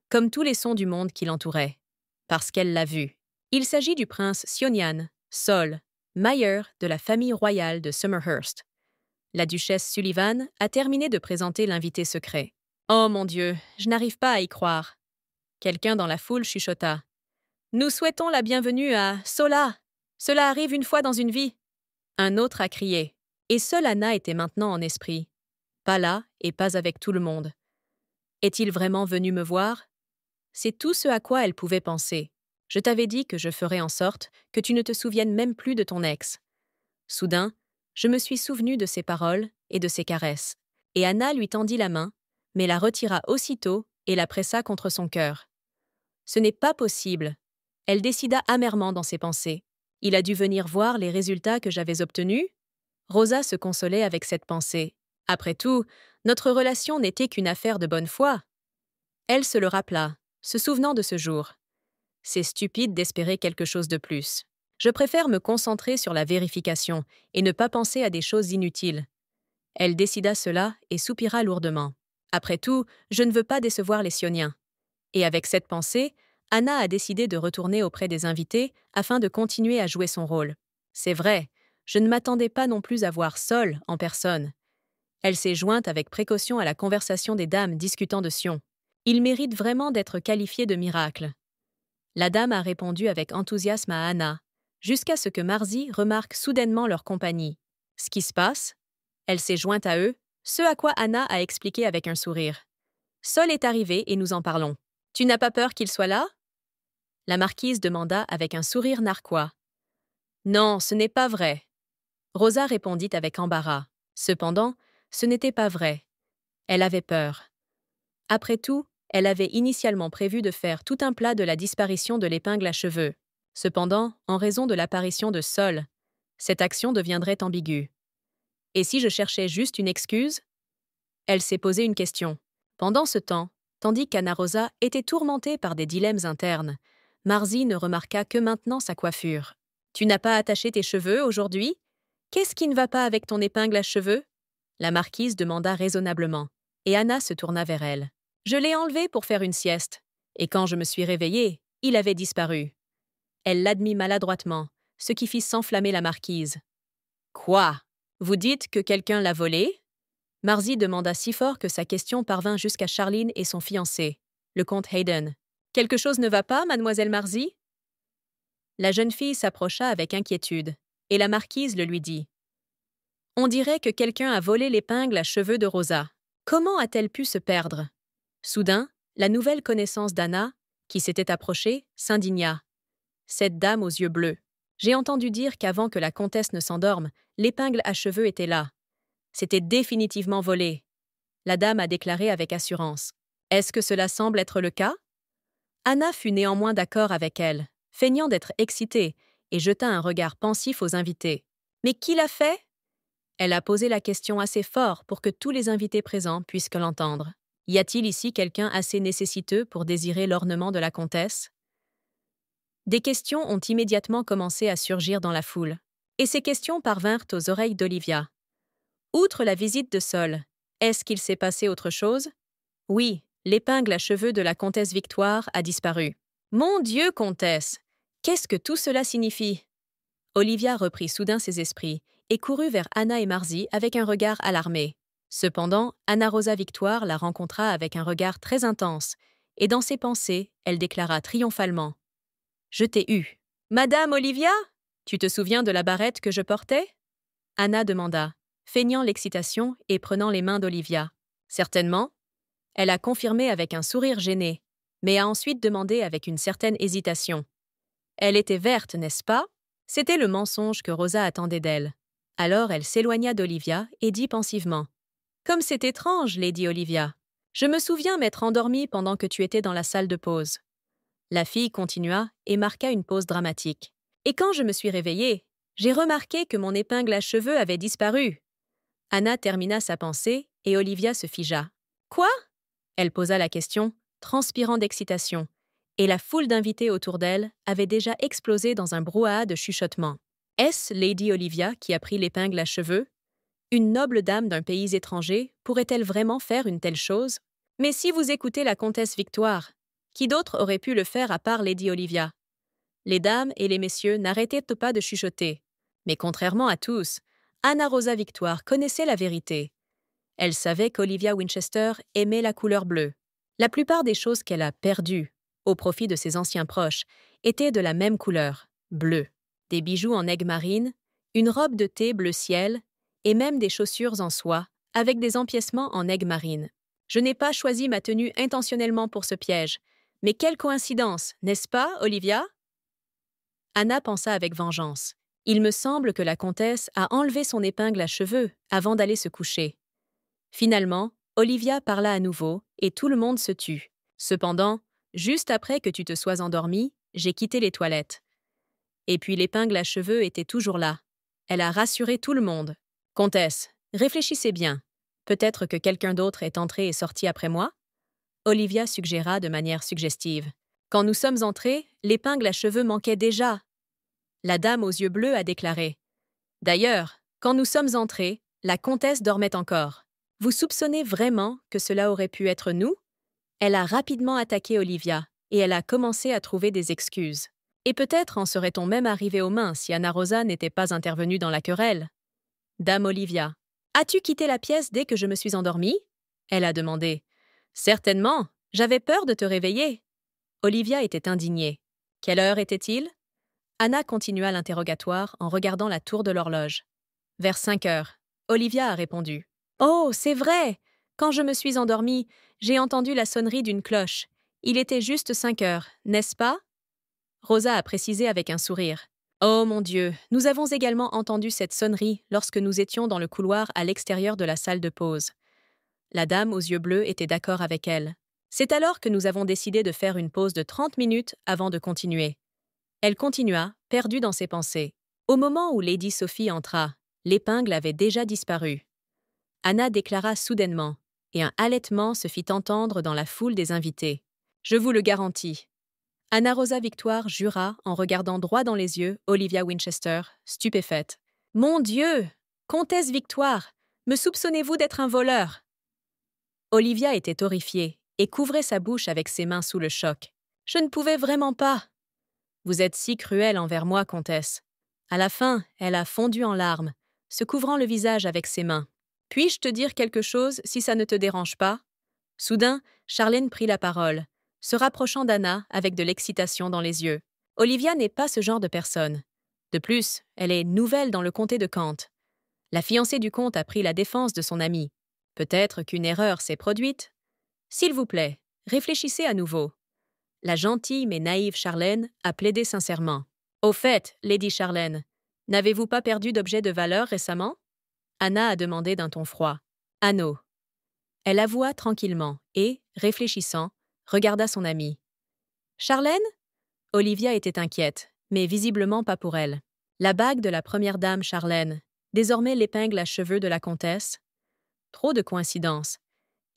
comme tous les sons du monde qui l'entouraient. Parce qu'elle l'a vu. Il s'agit du prince Sionian, Sol, Mayer de la famille royale de Summerhurst. La duchesse Sullivan a terminé de présenter l'invité secret. « Oh mon Dieu, je n'arrive pas à y croire. » Quelqu'un dans la foule chuchota. « Nous souhaitons la bienvenue à Sola. Cela arrive une fois dans une vie. » Un autre a crié. Et seule Anna était maintenant en esprit. Pas là et pas avec tout le monde. Est-il vraiment venu me voir? C'est tout ce à quoi elle pouvait penser. Je t'avais dit que je ferais en sorte que tu ne te souviennes même plus de ton ex. Soudain, je me suis souvenu de ses paroles et de ses caresses. Et Anna lui tendit la main, mais la retira aussitôt et la pressa contre son cœur. Ce n'est pas possible. Elle décida amèrement dans ses pensées. Il a dû venir voir les résultats que j'avais obtenus? Rosa se consolait avec cette pensée. Après tout, notre relation n'était qu'une affaire de bonne foi. Elle se le rappela, se souvenant de ce jour. C'est stupide d'espérer quelque chose de plus. Je préfère me concentrer sur la vérification et ne pas penser à des choses inutiles. Elle décida cela et soupira lourdement. Après tout, je ne veux pas décevoir les Sioniens. Et avec cette pensée, Anna a décidé de retourner auprès des invités afin de continuer à jouer son rôle. C'est vrai, je ne m'attendais pas non plus à voir Sol en personne. Elle s'est jointe avec précaution à la conversation des dames discutant de Sion. Il mérite vraiment d'être qualifié de miracle. La dame a répondu avec enthousiasme à Anna, jusqu'à ce que Marzi remarque soudainement leur compagnie. Ce qui se passe? Elle s'est jointe à eux, ce à quoi Anna a expliqué avec un sourire. Sol est arrivé et nous en parlons. Tu n'as pas peur qu'il soit là? La marquise demanda avec un sourire narquois. Non, ce n'est pas vrai. Rosa répondit avec embarras. Cependant, ce n'était pas vrai. Elle avait peur. Après tout, elle avait initialement prévu de faire tout un plat de la disparition de l'épingle à cheveux. Cependant, en raison de l'apparition de Sol, cette action deviendrait ambiguë. Et si je cherchais juste une excuse? Elle s'est posé une question. Pendant ce temps, tandis qu'Anna Rosa était tourmentée par des dilemmes internes, Marzi ne remarqua que maintenant sa coiffure. « Tu n'as pas attaché tes cheveux aujourd'hui? Qu'est-ce qui ne va pas avec ton épingle à cheveux ?» La marquise demanda raisonnablement, et Anna se tourna vers elle. « Je l'ai enlevé pour faire une sieste, et quand je me suis réveillée, il avait disparu. » Elle l'admit maladroitement, ce qui fit s'enflammer la marquise. « Quoi? Vous dites que quelqu'un l'a volé ?» Marzi demanda si fort que sa question parvint jusqu'à Charline et son fiancé, le comte Hayden. « Quelque chose ne va pas, mademoiselle Marzi ?» La jeune fille s'approcha avec inquiétude, et la marquise le lui dit. « On dirait que quelqu'un a volé l'épingle à cheveux de Rosa. Comment a-t-elle pu se perdre ?» Soudain, la nouvelle connaissance d'Anna, qui s'était approchée, s'indigna. Cette dame aux yeux bleus. J'ai entendu dire qu'avant que la comtesse ne s'endorme, l'épingle à cheveux était là. C'était définitivement volé. La dame a déclaré avec assurance. Est-ce que cela semble être le cas? Anna fut néanmoins d'accord avec elle, feignant d'être excitée, et jeta un regard pensif aux invités. Mais qui l'a fait? Elle a posé la question assez fort pour que tous les invités présents puissent l'entendre. Y a-t-il ici quelqu'un assez nécessiteux pour désirer l'ornement de la comtesse? Des questions ont immédiatement commencé à surgir dans la foule, et ces questions parvinrent aux oreilles d'Olivia. Outre la visite de Sol, est-ce qu'il s'est passé autre chose? Oui, l'épingle à cheveux de la comtesse Victoire a disparu. Mon Dieu, comtesse! Qu'est-ce que tout cela signifie? Olivia reprit soudain ses esprits et courut vers Anna et Marzi avec un regard alarmé. Cependant, Anna Rosa Victoire la rencontra avec un regard très intense, et dans ses pensées, elle déclara triomphalement. « Je t'ai eue. Madame Olivia, tu te souviens de la barrette que je portais? » Anna demanda, feignant l'excitation et prenant les mains d'Olivia. « Certainement. » Elle a confirmé avec un sourire gêné, mais a ensuite demandé avec une certaine hésitation. « Elle était verte, n'est-ce pas ?» C'était le mensonge que Rosa attendait d'elle. Alors elle s'éloigna d'Olivia et dit pensivement. « Comme c'est étrange, Lady Olivia. Je me souviens m'être endormie pendant que tu étais dans la salle de pause. » La fille continua et marqua une pause dramatique. « Et quand je me suis réveillée, j'ai remarqué que mon épingle à cheveux avait disparu. » Anna termina sa pensée et Olivia se figea. « Quoi ?» Elle posa la question, transpirant d'excitation, et la foule d'invités autour d'elle avait déjà explosé dans un brouhaha de chuchotements. Est-ce Lady Olivia qui a pris l'épingle à cheveux? Une noble dame d'un pays étranger pourrait-elle vraiment faire une telle chose? Mais si vous écoutez la comtesse Victoire, qui d'autre aurait pu le faire à part Lady Olivia? Les dames et les messieurs n'arrêtaient pas de chuchoter. Mais contrairement à tous, Anna Rosa Victoire connaissait la vérité. Elle savait qu'Olivia Winchester aimait la couleur bleue. La plupart des choses qu'elle a perdues, au profit de ses anciens proches, étaient de la même couleur, bleu. Des bijoux en aigue marine, une robe de thé bleu ciel, et même des chaussures en soie, avec des empiècements en aigue marine. Je n'ai pas choisi ma tenue intentionnellement pour ce piège. Mais quelle coïncidence, n'est-ce pas, Olivia? Anna pensa avec vengeance. Il me semble que la comtesse a enlevé son épingle à cheveux avant d'aller se coucher. Finalement, Olivia parla à nouveau et tout le monde se tut. Cependant, juste après que tu te sois endormie, j'ai quitté les toilettes. Et puis l'épingle à cheveux était toujours là. Elle a rassuré tout le monde. Comtesse, réfléchissez bien. Peut-être que quelqu'un d'autre est entré et sorti après moi? Olivia suggéra de manière suggestive. Quand nous sommes entrés, l'épingle à cheveux manquait déjà. La dame aux yeux bleus a déclaré. D'ailleurs, quand nous sommes entrés, la comtesse dormait encore. Vous soupçonnez vraiment que cela aurait pu être nous? Elle a rapidement attaqué Olivia, et elle a commencé à trouver des excuses. Et peut-être en serait-on même arrivé aux mains si Anna Rosa n'était pas intervenue dans la querelle. Dame Olivia. As-tu quitté la pièce dès que je me suis endormie? Elle a demandé. Certainement, j'avais peur de te réveiller. Olivia était indignée. Quelle heure était-il? Anna continua l'interrogatoire en regardant la tour de l'horloge. Vers 5 heures. Olivia a répondu. Oh, c'est vrai! Quand je me suis endormie, j'ai entendu la sonnerie d'une cloche. Il était juste 5 heures, n'est-ce pas? Rosa a précisé avec un sourire. Oh mon Dieu, nous avons également entendu cette sonnerie lorsque nous étions dans le couloir à l'extérieur de la salle de pause. La dame aux yeux bleus était d'accord avec elle. C'est alors que nous avons décidé de faire une pause de 30 minutes avant de continuer. Elle continua, perdue dans ses pensées. Au moment où Lady Sophie entra, l'épingle avait déjà disparu. Anna déclara soudainement, et un halètement se fit entendre dans la foule des invités. Je vous le garantis. Anna Rosa Victoire jura en regardant droit dans les yeux Olivia Winchester, stupéfaite. Mon Dieu! Comtesse Victoire! Me soupçonnez-vous d'être un voleur? Olivia était horrifiée et couvrait sa bouche avec ses mains sous le choc. Je ne pouvais vraiment pas. Vous êtes si cruelle envers moi, comtesse. À la fin, elle a fondu en larmes, se couvrant le visage avec ses mains. Puis-je te dire quelque chose si ça ne te dérange pas? Soudain, Charlène prit la parole, se rapprochant d'Anna avec de l'excitation dans les yeux. Olivia n'est pas ce genre de personne. De plus, elle est nouvelle dans le comté de Kent. La fiancée du comte a pris la défense de son amie. Peut-être qu'une erreur s'est produite. S'il vous plaît, réfléchissez à nouveau. La gentille mais naïve Charlène a plaidé sincèrement. Au fait, Lady Charlène, n'avez-vous pas perdu d'objets de valeur récemment? Anna a demandé d'un ton froid. Anno. Elle avoua tranquillement et, réfléchissant, regarda son amie. Charlène? Olivia était inquiète, mais visiblement pas pour elle. La bague de la première dame Charlène, désormais l'épingle à cheveux de la comtesse. Trop de coïncidences.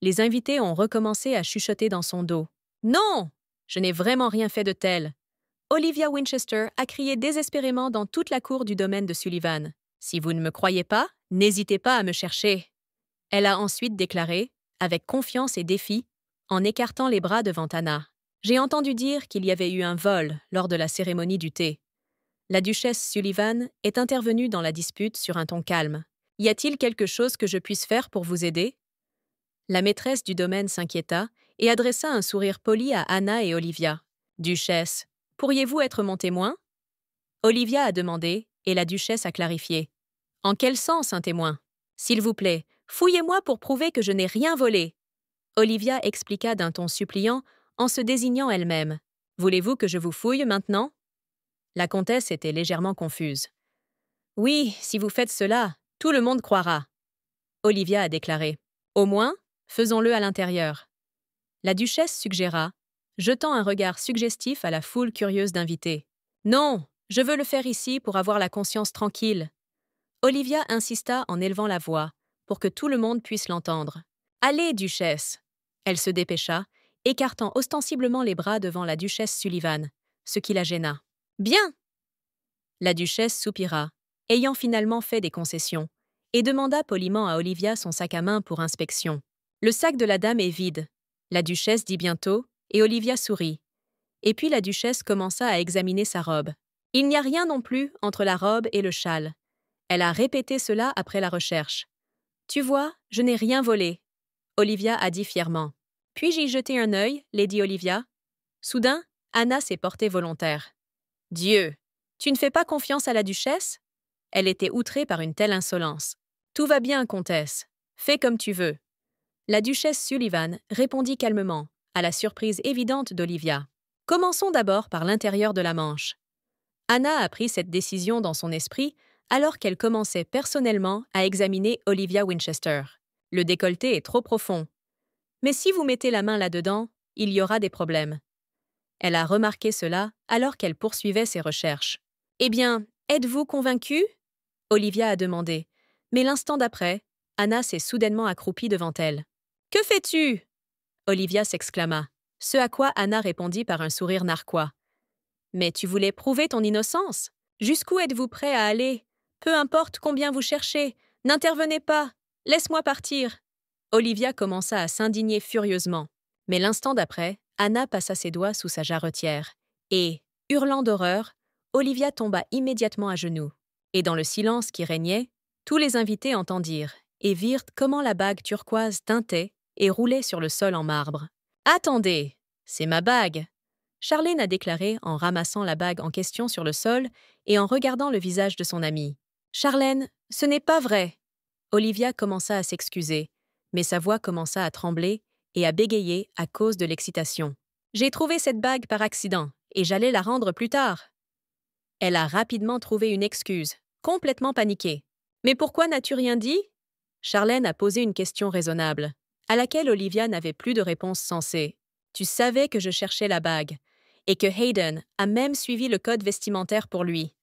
Les invités ont recommencé à chuchoter dans son dos. Non! Je n'ai vraiment rien fait de tel. Olivia Winchester a crié désespérément dans toute la cour du domaine de Sullivan. Si vous ne me croyez pas, n'hésitez pas à me chercher. Elle a ensuite déclaré, avec confiance et défi, en écartant les bras devant Anna. J'ai entendu dire qu'il y avait eu un vol lors de la cérémonie du thé. La duchesse Sullivan est intervenue dans la dispute sur un ton calme. Y a-t-il quelque chose que je puisse faire pour vous aider? La maîtresse du domaine s'inquiéta et adressa un sourire poli à Anna et Olivia. Duchesse, pourriez-vous être mon témoin? Olivia a demandé, et la duchesse a clarifié. En quel sens un témoin? S'il vous plaît, fouillez-moi pour prouver que je n'ai rien volé. Olivia expliqua d'un ton suppliant en se désignant elle-même. Voulez-vous que je vous fouille maintenant? La comtesse était légèrement confuse. Oui, si vous faites cela, tout le monde croira. Olivia a déclaré. Au moins, faisons-le à l'intérieur. La duchesse suggéra, jetant un regard suggestif à la foule curieuse d'invités. Non, je veux le faire ici pour avoir la conscience tranquille. Olivia insista en élevant la voix, pour que tout le monde puisse l'entendre. Allez, duchesse! Elle se dépêcha, écartant ostensiblement les bras devant la duchesse Sullivan, ce qui la gêna. Bien! La duchesse soupira, ayant finalement fait des concessions, et demanda poliment à Olivia son sac à main pour inspection. Le sac de la dame est vide. La duchesse dit bientôt, et Olivia sourit. Et puis la duchesse commença à examiner sa robe. Il n'y a rien non plus entre la robe et le châle. Elle a répété cela après la recherche. Tu vois, je n'ai rien volé. Olivia a dit fièrement. Puis-je y jeter un œil, Lady Olivia? Soudain, Anna s'est portée volontaire. Dieu! Tu ne fais pas confiance à la duchesse? Elle était outrée par une telle insolence. Tout va bien, comtesse. Fais comme tu veux. La duchesse Sullivan répondit calmement, à la surprise évidente d'Olivia. Commençons d'abord par l'intérieur de la manche. Anna a pris cette décision dans son esprit alors qu'elle commençait personnellement à examiner Olivia Winchester. Le décolleté est trop profond. Mais si vous mettez la main là-dedans, il y aura des problèmes. Elle a remarqué cela alors qu'elle poursuivait ses recherches. Eh bien, êtes-vous convaincue? Olivia a demandé. Mais l'instant d'après, Anna s'est soudainement accroupie devant elle. Que fais-tu? Olivia s'exclama, ce à quoi Anna répondit par un sourire narquois. Mais tu voulais prouver ton innocence? Jusqu'où êtes-vous prêt à aller? Peu importe combien vous cherchez, n'intervenez pas. Laisse-moi partir. Olivia commença à s'indigner furieusement. Mais l'instant d'après, Anna passa ses doigts sous sa jarretière. Et, hurlant d'horreur, Olivia tomba immédiatement à genoux. Et dans le silence qui régnait, tous les invités entendirent et virent comment la bague turquoise tintait et roulait sur le sol en marbre. « Attendez, c'est ma bague !» Charlène a déclaré en ramassant la bague en question sur le sol et en regardant le visage de son amie. « Charlène, ce n'est pas vrai !» Olivia commença à s'excuser, mais sa voix commença à trembler et à bégayer à cause de l'excitation. « J'ai trouvé cette bague par accident et j'allais la rendre plus tard. » Elle a rapidement trouvé une excuse, complètement paniquée. « Mais pourquoi n'as-tu rien dit ?» Charlène a posé une question raisonnable, à laquelle Olivia n'avait plus de réponse sensée. « Tu savais que je cherchais la bague, et que Hayden a même suivi le code vestimentaire pour lui. »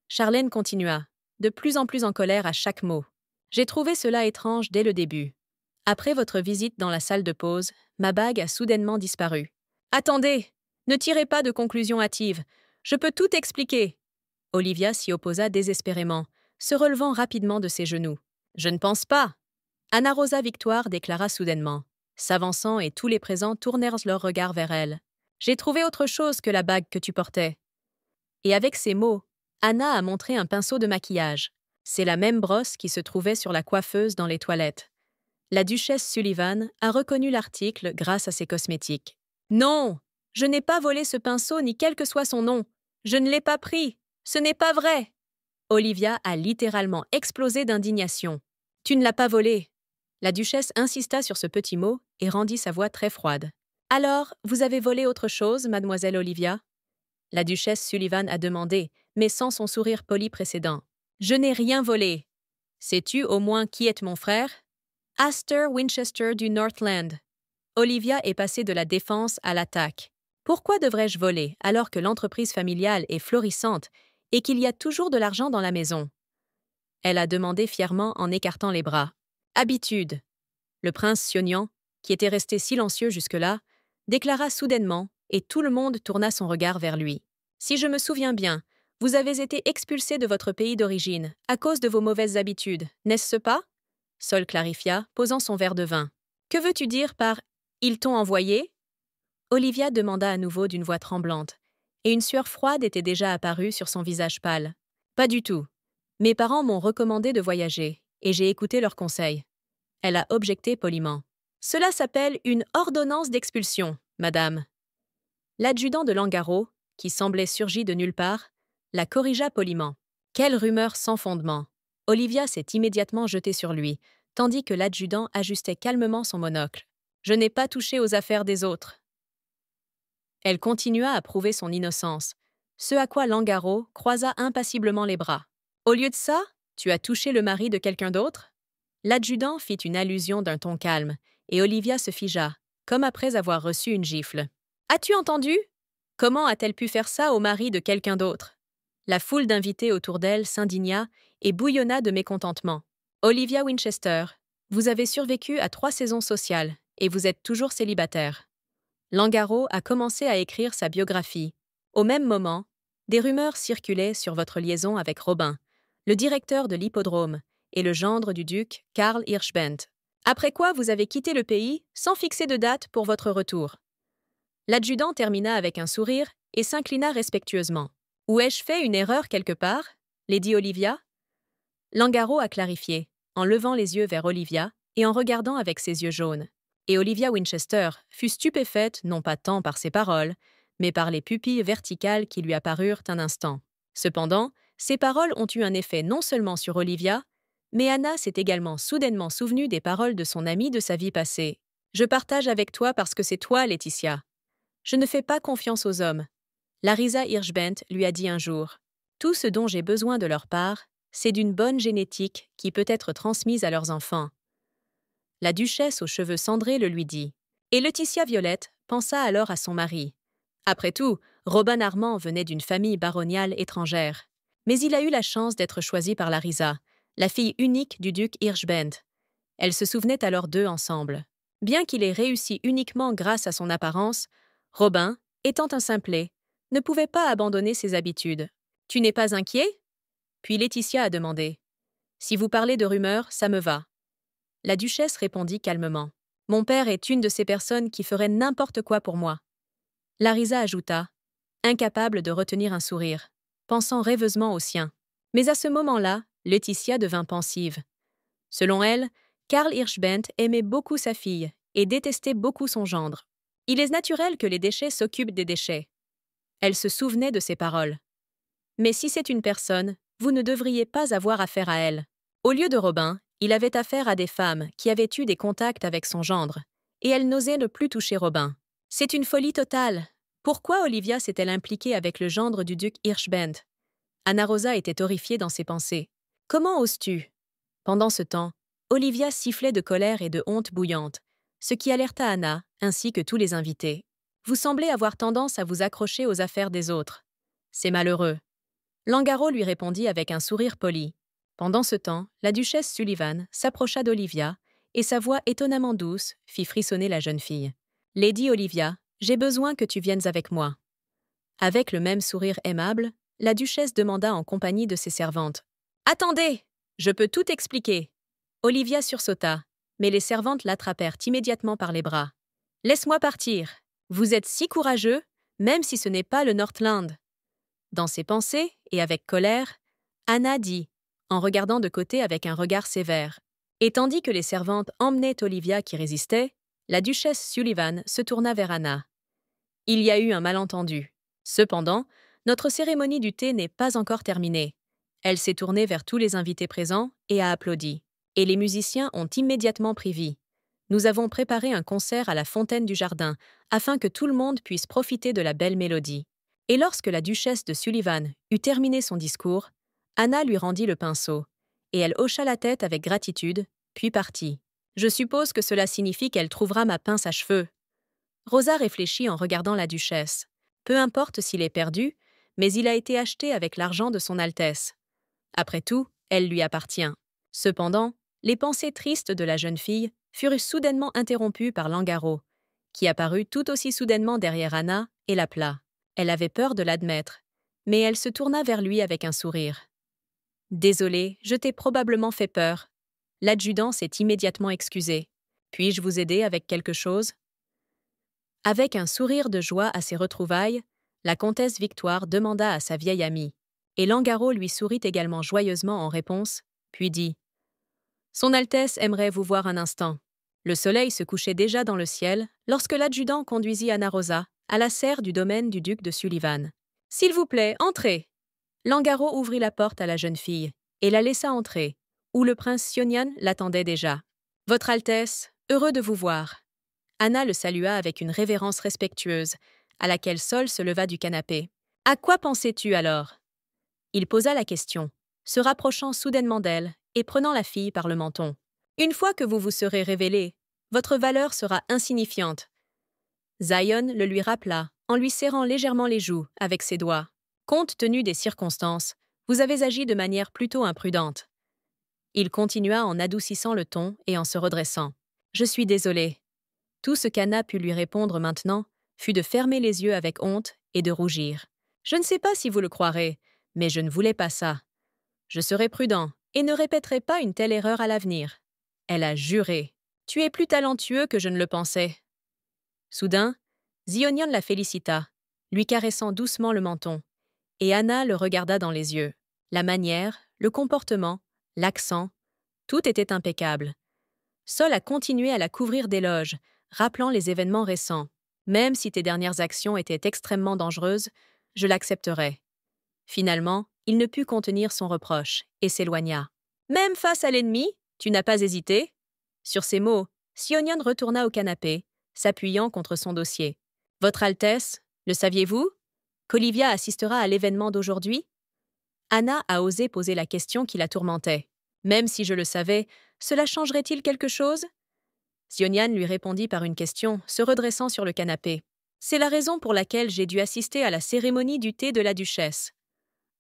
Charlène continua, de plus en plus en colère à chaque mot. « J'ai trouvé cela étrange dès le début. Après votre visite dans la salle de pause, ma bague a soudainement disparu. »« Attendez, ne tirez pas de conclusions hâtives. Je peux tout expliquer. » Olivia s'y opposa désespérément, se relevant rapidement de ses genoux. « Je ne pense pas. » Anna Rosa Victoire déclara soudainement, s'avançant et tous les présents tournèrent leurs regards vers elle. « J'ai trouvé autre chose que la bague que tu portais. » Et avec ces mots, Anna a montré un pinceau de maquillage. C'est la même brosse qui se trouvait sur la coiffeuse dans les toilettes. La duchesse Sullivan a reconnu l'article grâce à ses cosmétiques. « Non, je n'ai pas volé ce pinceau ni quel que soit son nom. Je ne l'ai pas pris. Ce n'est pas vrai. » Olivia a littéralement explosé d'indignation. « Tu ne l'as pas volé. » La duchesse insista sur ce petit mot et rendit sa voix très froide. « Alors, vous avez volé autre chose, mademoiselle Olivia ?» La duchesse Sullivan a demandé, mais sans son sourire poli précédent. « Je n'ai rien volé. Sais-tu au moins qui est mon frère? Astor Winchester du Northland. » Olivia est passée de la défense à l'attaque. « Pourquoi devrais-je voler alors que l'entreprise familiale est florissante et qu'il y a toujours de l'argent dans la maison? » Elle a demandé fièrement en écartant les bras. « Habitude. » Le prince Sionyan, qui était resté silencieux jusque-là, déclara soudainement et tout le monde tourna son regard vers lui. « Si je me souviens bien, vous avez été expulsé de votre pays d'origine à cause de vos mauvaises habitudes, n'est-ce pas ?» Sol clarifia, posant son verre de vin. « Que veux-tu dire par « ils t'ont envoyé » Olivia demanda à nouveau d'une voix tremblante, et une sueur froide était déjà apparue sur son visage pâle. « Pas du tout. Mes parents m'ont recommandé de voyager, et j'ai écouté leurs conseils. » Elle a objecté poliment. « Cela s'appelle une ordonnance d'expulsion, madame. » L'adjudant de Langaro, qui semblait surgi de nulle part, la corrigea poliment. Quelle rumeur sans fondement! Olivia s'est immédiatement jetée sur lui, tandis que l'adjudant ajustait calmement son monocle. « Je n'ai pas touché aux affaires des autres. » Elle continua à prouver son innocence, ce à quoi Langaro croisa impassiblement les bras. « Au lieu de ça, tu as touché le mari de quelqu'un d'autre ?» L'adjudant fit une allusion d'un ton calme, et Olivia se figea, comme après avoir reçu une gifle. « As-tu entendu? Comment a-t-elle pu faire ça au mari de quelqu'un d'autre ?» La foule d'invités autour d'elle s'indigna et bouillonna de mécontentement. « Olivia Winchester, vous avez survécu à 3 saisons sociales, et vous êtes toujours célibataire. » Langaro a commencé à écrire sa biographie. Au même moment, des rumeurs circulaient sur votre liaison avec Robin, le directeur de l'hippodrome, et le gendre du duc, Karl Hirschbent. Après quoi vous avez quitté le pays sans fixer de date pour votre retour. L'adjudant termina avec un sourire et s'inclina respectueusement. « Ou ai-je fait une erreur quelque part, Lady Olivia ?» Langaro a clarifié, en levant les yeux vers Olivia et en regardant avec ses yeux jaunes. Et Olivia Winchester fut stupéfaite non pas tant par ses paroles, mais par les pupilles verticales qui lui apparurent un instant. Cependant, ces paroles ont eu un effet non seulement sur Olivia, mais Anna s'est également soudainement souvenue des paroles de son amie de sa vie passée. « Je partage avec toi parce que c'est toi, Laetitia. Je ne fais pas confiance aux hommes. » Larisa Hirschbent lui a dit un jour. « Tout ce dont j'ai besoin de leur part, c'est d'une bonne génétique qui peut être transmise à leurs enfants. » La duchesse aux cheveux cendrés le lui dit. Et Laetitia Violette pensa alors à son mari. Après tout, Robin Armand venait d'une famille baroniale étrangère. Mais il a eu la chance d'être choisi par Larisa, la fille unique du duc Hirschbent. Elle se souvenait alors d'eux ensemble. Bien qu'il ait réussi uniquement grâce à son apparence, Robin, étant un simplet, ne pouvait pas abandonner ses habitudes. Tu n'es pas inquiet? Puis Laetitia a demandé. Si vous parlez de rumeurs, ça me va. La duchesse répondit calmement. Mon père est une de ces personnes qui feraient n'importe quoi pour moi. Larisa ajouta, incapable de retenir un sourire, pensant rêveusement au sien. Mais à ce moment-là, Laetitia devint pensive. Selon elle, Karl Hirschbent aimait beaucoup sa fille et détestait beaucoup son gendre. Il est naturel que les déchets s'occupent des déchets. Elle se souvenait de ses paroles. Mais si c'est une personne, vous ne devriez pas avoir affaire à elle. Au lieu de Robin, il avait affaire à des femmes qui avaient eu des contacts avec son gendre, et elle n'osait ne plus toucher Robin. C'est une folie totale. Pourquoi Olivia s'est-elle impliquée avec le gendre du duc Hirschbent? Anna Rosa était horrifiée dans ses pensées. Comment oses-tu? Pendant ce temps, Olivia sifflait de colère et de honte bouillante, ce qui alerta Anna, ainsi que tous les invités. Vous semblez avoir tendance à vous accrocher aux affaires des autres. C'est malheureux. Langaro lui répondit avec un sourire poli. Pendant ce temps, la duchesse Sullivan s'approcha d'Olivia et sa voix étonnamment douce fit frissonner la jeune fille. « Lady Olivia, j'ai besoin que tu viennes avec moi. » Avec le même sourire aimable, la duchesse demanda en compagnie de ses servantes. « Attendez! Je peux tout expliquer. » Olivia sursauta, mais les servantes l'attrapèrent immédiatement par les bras. « Laisse-moi partir. Vous êtes si courageux, même si ce n'est pas le Northland. » Dans ses pensées, et avec colère, Anna dit, en regardant de côté avec un regard sévère. Et tandis que les servantes emmenaient Olivia qui résistait, la duchesse Sullivan se tourna vers Anna. Il y a eu un malentendu. Cependant, notre cérémonie du thé n'est pas encore terminée. Elle s'est tournée vers tous les invités présents et a applaudi. Et les musiciens ont immédiatement pris vie. Nous avons préparé un concert à la fontaine du jardin, afin que tout le monde puisse profiter de la belle mélodie. Et lorsque la duchesse de Sullivan eut terminé son discours, Anna lui rendit le pinceau, et elle hocha la tête avec gratitude, puis partit. Je suppose que cela signifie qu'elle trouvera ma pince à cheveux. Rosa réfléchit en regardant la duchesse. Peu importe s'il est perdu, mais il a été acheté avec l'argent de son Altesse. Après tout, elle lui appartient. Cependant, les pensées tristes de la jeune fille furent soudainement interrompues par Langaro, qui apparut tout aussi soudainement derrière Anna et l'appela. Elle avait peur de l'admettre, mais elle se tourna vers lui avec un sourire. « Désolée, je t'ai probablement fait peur. » L'adjudant s'est immédiatement excusé. « Puis-je vous aider avec quelque chose ?» Avec un sourire de joie à ses retrouvailles, la comtesse Victoire demanda à sa vieille amie, et Langaro lui sourit également joyeusement en réponse, puis dit « Son Altesse aimerait vous voir un instant. » Le soleil se couchait déjà dans le ciel lorsque l'adjudant conduisit Anna Rosa à la serre du domaine du duc de Sullivan. « S'il vous plaît, entrez !» Langaro ouvrit la porte à la jeune fille et la laissa entrer, où le prince Sionian l'attendait déjà. « Votre Altesse, heureux de vous voir. » Anna le salua avec une révérence respectueuse, à laquelle Sol se leva du canapé. « À quoi pensais-tu alors ?» Il posa la question, se rapprochant soudainement d'elle et prenant la fille par le menton. « Une fois que vous vous serez révélée, votre valeur sera insignifiante. » Zion le lui rappela, en lui serrant légèrement les joues avec ses doigts. « Compte tenu des circonstances, vous avez agi de manière plutôt imprudente. » Il continua en adoucissant le ton et en se redressant. « Je suis désolé. » Tout ce qu'Anna put lui répondre maintenant fut de fermer les yeux avec honte et de rougir. « Je ne sais pas si vous le croirez, mais je ne voulais pas ça. Je serai prudent et ne répéterai pas une telle erreur à l'avenir. » Elle a juré. « Tu es plus talentueux que je ne le pensais. » Soudain, Zionian la félicita, lui caressant doucement le menton, et Anna le regarda dans les yeux. La manière, le comportement, l'accent, tout était impeccable. Sol a continué à la couvrir d'éloges, rappelant les événements récents. « Même si tes dernières actions étaient extrêmement dangereuses, je l'accepterai. » Finalement, il ne put contenir son reproche et s'éloigna. « Même face à l'ennemi, tu n'as pas hésité ?» Sur ces mots, Sionian retourna au canapé, s'appuyant contre son dossier. « Votre Altesse, le saviez-vous qu'Olivia assistera à l'événement d'aujourd'hui ?» Anna a osé poser la question qui la tourmentait. « Même si je le savais, cela changerait-il quelque chose ?» Sionian lui répondit par une question, se redressant sur le canapé. « C'est la raison pour laquelle j'ai dû assister à la cérémonie du thé de la duchesse. »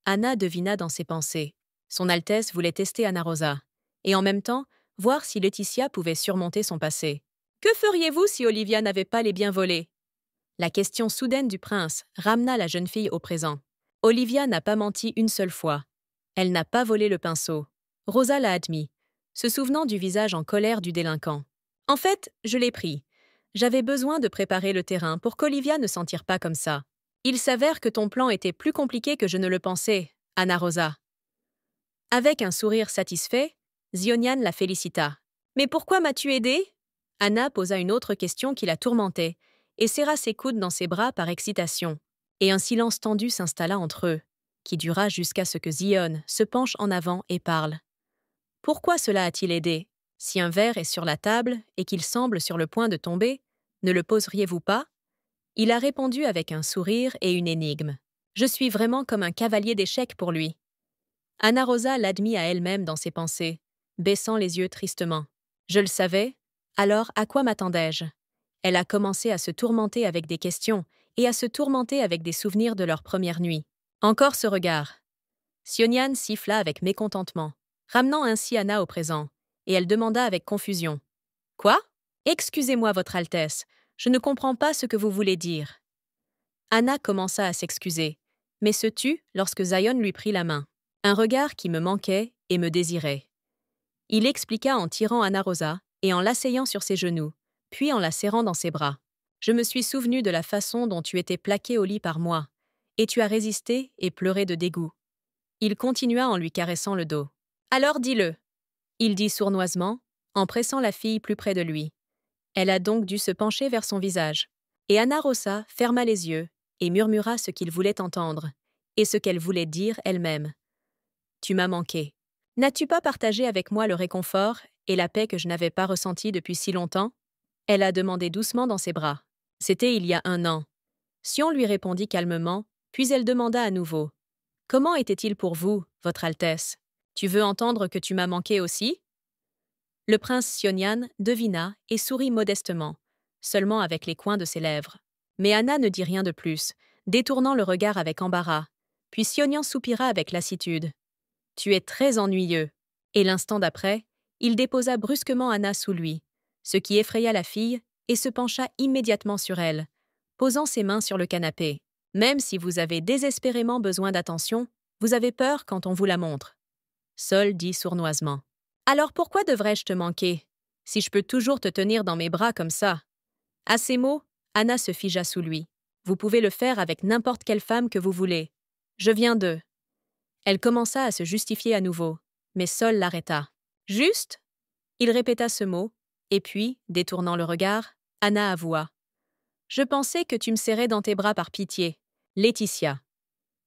Anna devina dans ses pensées. Son Altesse voulait tester Anna Rosa, et en même temps, voir si Laetitia pouvait surmonter son passé. « Que feriez-vous si Olivia n'avait pas les biens volés ?» La question soudaine du prince ramena la jeune fille au présent. Olivia n'a pas menti une seule fois. Elle n'a pas volé le pinceau. Rosa l'a admis, se souvenant du visage en colère du délinquant. En fait, je l'ai pris. J'avais besoin de préparer le terrain pour qu'Olivia ne s'en tire pas comme ça. Il s'avère que ton plan était plus compliqué que je ne le pensais, Anna Rosa. Avec un sourire satisfait, Zionian la félicita. Mais pourquoi m'as-tu aidée? Anna posa une autre question qui la tourmentait et serra ses coudes dans ses bras par excitation. Et un silence tendu s'installa entre eux, qui dura jusqu'à ce que Zion se penche en avant et parle. Pourquoi cela a-t-il aidé? Si un verre est sur la table et qu'il semble sur le point de tomber, ne le poseriez-vous pas? Il a répondu avec un sourire et une énigme. Je suis vraiment comme un cavalier d'échecs pour lui. Anna Rosa l'admit à elle-même dans ses pensées, baissant les yeux tristement. Je le savais, alors à quoi m'attendais-je? Elle a commencé à se tourmenter avec des questions et à se tourmenter avec des souvenirs de leur première nuit. Encore ce regard. Zionian siffla avec mécontentement, ramenant ainsi Anna au présent, et elle demanda avec confusion. « Quoi? Excusez-moi, Votre Altesse, je ne comprends pas ce que vous voulez dire. » Anna commença à s'excuser, mais se tut lorsque Zion lui prit la main. Un regard qui me manquait et me désirait. Il expliqua en tirant Anna Rosa et en l'asseyant sur ses genoux, puis en la serrant dans ses bras. Je me suis souvenu de la façon dont tu étais plaquée au lit par moi, et tu as résisté et pleuré de dégoût. Il continua en lui caressant le dos. Alors dis-le. Il dit sournoisement, en pressant la fille plus près de lui. Elle a donc dû se pencher vers son visage. Et Anna Rosa ferma les yeux et murmura ce qu'il voulait entendre, et ce qu'elle voulait dire elle-même. Tu m'as manqué. N'as-tu pas partagé avec moi le réconfort et la paix que je n'avais pas ressentie depuis si longtemps? Elle a demandé doucement dans ses bras. C'était il y a 1 an. Sion lui répondit calmement, puis elle demanda à nouveau. Comment était-il pour vous, Votre Altesse? Tu veux entendre que tu m'as manqué aussi? Le prince Zionian devina et sourit modestement, seulement avec les coins de ses lèvres. Mais Anna ne dit rien de plus, détournant le regard avec embarras, puis Zionian soupira avec lassitude. Tu es très ennuyeux. Et l'instant d'après, il déposa brusquement Anna sous lui, ce qui effraya la fille et se pencha immédiatement sur elle, posant ses mains sur le canapé. Même si vous avez désespérément besoin d'attention, vous avez peur quand on vous la montre. Sol dit sournoisement. Alors pourquoi devrais-je te manquer, si je peux toujours te tenir dans mes bras comme ça? À ces mots, Anna se figea sous lui. Vous pouvez le faire avec n'importe quelle femme que vous voulez. Je viens d'eux. Elle commença à se justifier à nouveau, mais Sol l'arrêta. Juste? Il répéta ce mot, et puis, détournant le regard, Anna avoua. Je pensais que tu me serrais dans tes bras par pitié. Laetitia.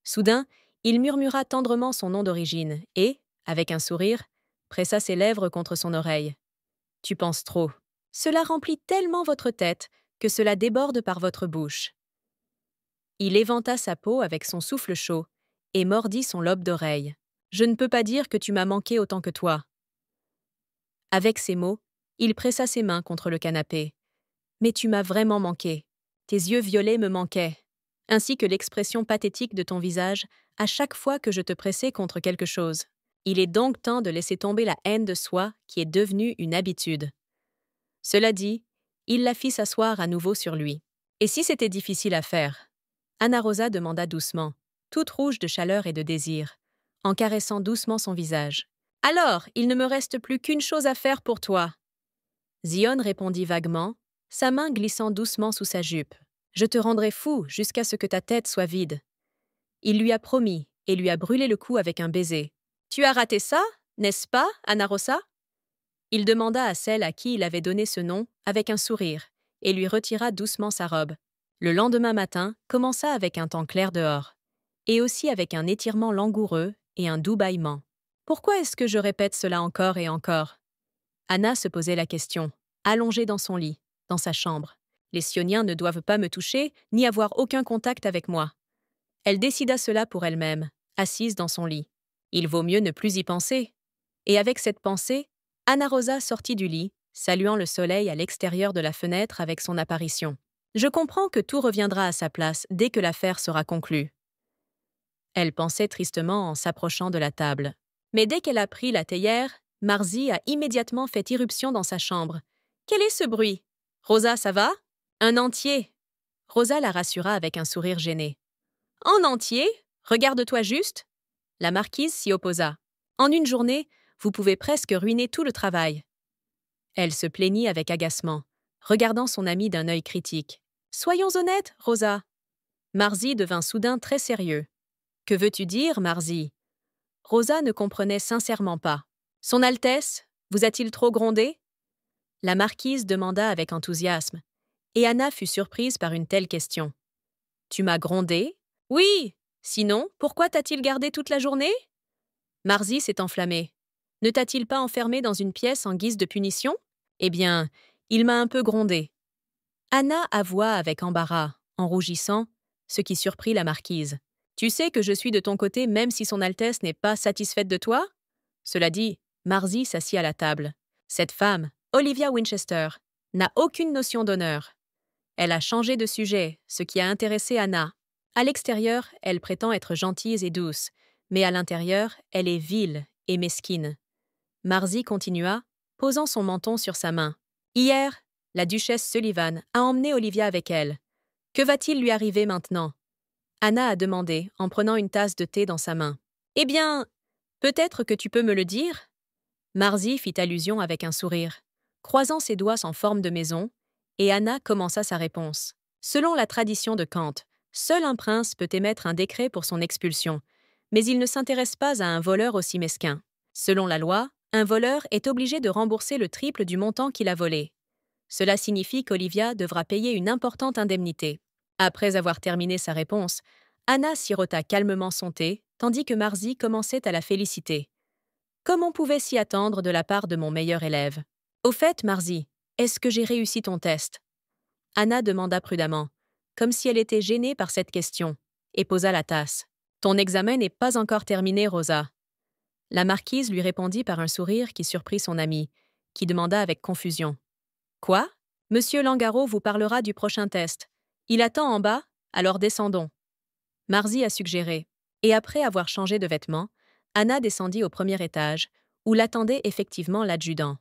Soudain, il murmura tendrement son nom d'origine et, avec un sourire, pressa ses lèvres contre son oreille. Tu penses trop. Cela remplit tellement votre tête que cela déborde par votre bouche. Il éventa sa peau avec son souffle chaud et mordit son lobe d'oreille. Je ne peux pas dire que tu m'as manqué autant que toi. Avec ces mots, il pressa ses mains contre le canapé. Mais tu m'as vraiment manqué. Tes yeux violets me manquaient, ainsi que l'expression pathétique de ton visage à chaque fois que je te pressais contre quelque chose. Il est donc temps de laisser tomber la haine de soi qui est devenue une habitude. Cela dit, il la fit s'asseoir à nouveau sur lui. Et si c'était difficile à faire? Anna Rosa demanda doucement, toute rouge de chaleur et de désir, en caressant doucement son visage. « Alors, il ne me reste plus qu'une chose à faire pour toi. » Zion répondit vaguement, sa main glissant doucement sous sa jupe. « Je te rendrai fou jusqu'à ce que ta tête soit vide. » Il lui a promis et lui a brûlé le cou avec un baiser. « Tu as raté ça, n'est-ce pas, Anna Rosa ?» Il demanda à celle à qui il avait donné ce nom avec un sourire et lui retira doucement sa robe. Le lendemain matin commença avec un temps clair dehors, et aussi avec un étirement langoureux et un doux bâillement. Pourquoi est-ce que je répète cela encore et encore? Anna se posait la question, allongée dans son lit, dans sa chambre. Les Zioniens ne doivent pas me toucher ni avoir aucun contact avec moi. Elle décida cela pour elle-même, assise dans son lit. Il vaut mieux ne plus y penser. Et avec cette pensée, Anna Rosa sortit du lit, saluant le soleil à l'extérieur de la fenêtre avec son apparition. Je comprends que tout reviendra à sa place dès que l'affaire sera conclue. Elle pensait tristement en s'approchant de la table. Mais dès qu'elle a pris la théière, Marzi a immédiatement fait irruption dans sa chambre. « Quel est ce bruit? Rosa, ça va? Un entier !» Rosa la rassura avec un sourire gêné. « En entier? Regarde-toi juste. La marquise s'y opposa. En une journée, vous pouvez presque ruiner tout le travail. Elle se plaignit avec agacement, regardant son amie d'un œil critique. Soyons honnêtes, Rosa. Marzi devint soudain très sérieux. Que veux-tu dire, Marzi? Rosa ne comprenait sincèrement pas. Son Altesse, vous a-t-il trop grondé? La marquise demanda avec enthousiasme, et Anna fut surprise par une telle question. Tu m'as grondé? Oui! Sinon, pourquoi t'a-t-il gardé toute la journée? Marzi s'est enflammé. Ne t'a-t-il pas enfermé dans une pièce en guise de punition? Eh bien, il m'a un peu grondé. Anna avoua avec embarras, en rougissant, ce qui surprit la marquise. Tu sais que je suis de ton côté même si son Altesse n'est pas satisfaite de toi? Cela dit, Marzi s'assit à la table. Cette femme, Olivia Winchester, n'a aucune notion d'honneur. Elle a changé de sujet, ce qui a intéressé Anna. À l'extérieur, elle prétend être gentille et douce, mais à l'intérieur, elle est vile et mesquine. Marzi continua, posant son menton sur sa main. Hier, la duchesse Sullivan a emmené Olivia avec elle. Que va-t-il lui arriver maintenant? Anna a demandé, en prenant une tasse de thé dans sa main. Eh bien, peut-être que tu peux me le dire? Marzi fit allusion avec un sourire, croisant ses doigts en forme de maison, et Anna commença sa réponse. Selon la tradition de Kant, seul un prince peut émettre un décret pour son expulsion, mais il ne s'intéresse pas à un voleur aussi mesquin. Selon la loi, un voleur est obligé de rembourser le triple du montant qu'il a volé. Cela signifie qu'Olivia devra payer une importante indemnité. Après avoir terminé sa réponse, Anna sirota calmement son thé, tandis que Marzi commençait à la féliciter. Comme on pouvait s'y attendre de la part de mon meilleur élève. Au fait, Marzi, est-ce que j'ai réussi ton test? Anna demanda prudemment, comme si elle était gênée par cette question, et posa la tasse. Ton examen n'est pas encore terminé, Rosa. La marquise lui répondit par un sourire qui surprit son amie, qui demanda avec confusion. Quoi? Monsieur Langaro vous parlera du prochain test. Il attend en bas, alors descendons. Marzi a suggéré, et après avoir changé de vêtements, Anna descendit au premier étage, où l'attendait effectivement l'adjudant.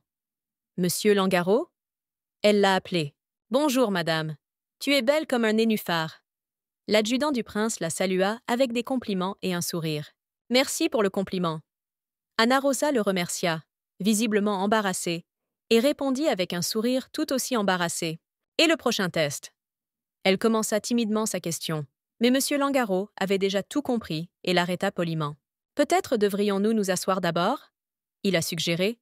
Monsieur Langaro? Elle l'a appelé. Bonjour, madame. Tu es belle comme un nénuphar. L'adjudant du prince la salua avec des compliments et un sourire. Merci pour le compliment. Anna Rosa le remercia, visiblement embarrassée, et répondit avec un sourire tout aussi embarrassé. Et le prochain test? Elle commença timidement sa question, mais monsieur Langaro avait déjà tout compris et l'arrêta poliment. Peut-être devrions-nous nous asseoir d'abord? Il a suggéré.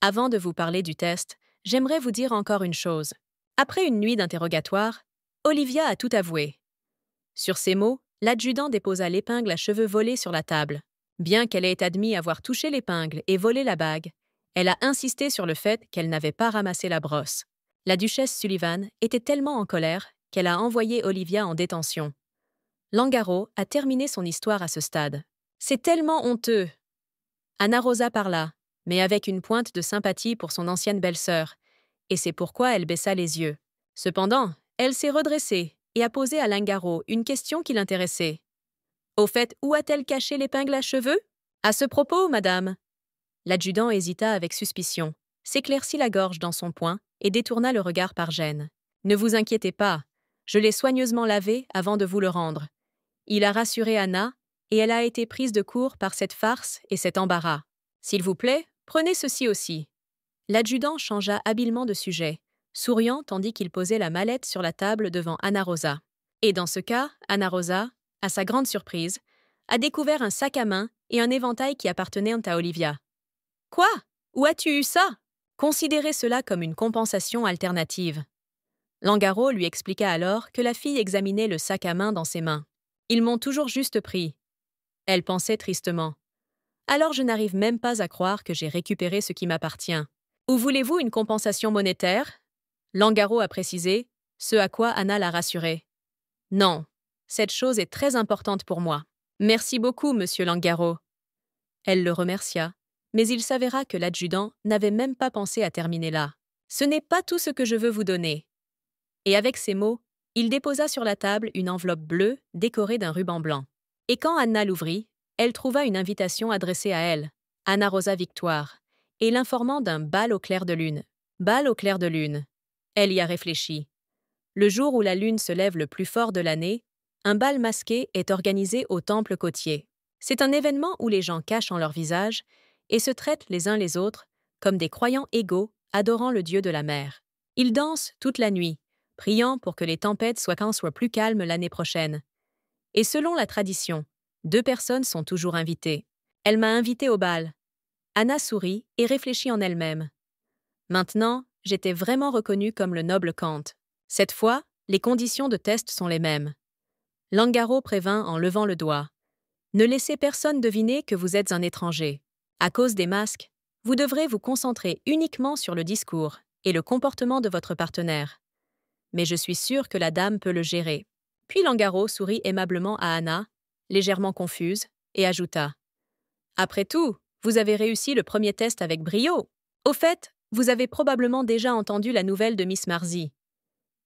Avant de vous parler du test, j'aimerais vous dire encore une chose. Après une nuit d'interrogatoire, Olivia a tout avoué. Sur ces mots, l'adjudant déposa l'épingle à cheveux volée sur la table. Bien qu'elle ait admis avoir touché l'épingle et volé la bague, elle a insisté sur le fait qu'elle n'avait pas ramassé la brosse. La duchesse Sullivan était tellement en colère qu'elle a envoyé Olivia en détention. Langaro a terminé son histoire à ce stade. C'est tellement honteux. Anna Rosa parla, mais avec une pointe de sympathie pour son ancienne belle-sœur, et c'est pourquoi elle baissa les yeux. Cependant, elle s'est redressée et a posé à Langaro une question qui l'intéressait. Au fait, où a-t-elle caché l'épingle à cheveux? À ce propos, madame. L'adjudant hésita avec suspicion, s'éclaircit la gorge dans son poing et détourna le regard par gêne. Ne vous inquiétez pas, je l'ai soigneusement lavé avant de vous le rendre. Il a rassuré Anna, et elle a été prise de court par cette farce et cet embarras. S'il vous plaît, prenez ceci aussi. L'adjudant changea habilement de sujet, souriant tandis qu'il posait la mallette sur la table devant Anna Rosa. Et dans ce cas, Anna Rosa, à sa grande surprise, a découvert un sac à main et un éventail qui appartenaient à Olivia. Quoi? Où as-tu eu ça? Considérez cela comme une compensation alternative. Langaro lui expliqua alors que la fille examinait le sac à main dans ses mains. Ils m'ont toujours juste pris. Elle pensait tristement. Alors je n'arrive même pas à croire que j'ai récupéré ce qui m'appartient. Ou voulez-vous une compensation monétaire? Langaro a précisé, ce à quoi Anna l'a rassuré. Non, cette chose est très importante pour moi. Merci beaucoup, monsieur Langaro. Elle le remercia, mais il s'avéra que l'adjudant n'avait même pas pensé à terminer là. Ce n'est pas tout ce que je veux vous donner. Et avec ces mots, il déposa sur la table une enveloppe bleue décorée d'un ruban blanc. Et quand Anna l'ouvrit, elle trouva une invitation adressée à elle, Anna Rosa Victoire, et l'informant d'un bal au clair de lune. Bal au clair de lune. Elle y a réfléchi. Le jour où la lune se lève le plus fort de l'année, un bal masqué est organisé au temple côtier. C'est un événement où les gens cachent en leur visage et se traitent les uns les autres comme des croyants égaux adorant le dieu de la mer. Ils dansent toute la nuit, priant pour que les tempêtes soient plus calmes l'année prochaine. Et selon la tradition, 2 personnes sont toujours invitées. Elle m'a invitée au bal. Anna sourit et réfléchit en elle-même. Maintenant, j'étais vraiment reconnue comme le noble Kant. Cette fois, les conditions de test sont les mêmes. Langaro prévint en levant le doigt. Ne laissez personne deviner que vous êtes un étranger. À cause des masques, vous devrez vous concentrer uniquement sur le discours et le comportement de votre partenaire. Mais je suis sûre que la dame peut le gérer. Puis Langaro sourit aimablement à Anna, légèrement confuse, et ajouta. Après tout, vous avez réussi le premier test avec brio. Au fait, vous avez probablement déjà entendu la nouvelle de Miss Marzi.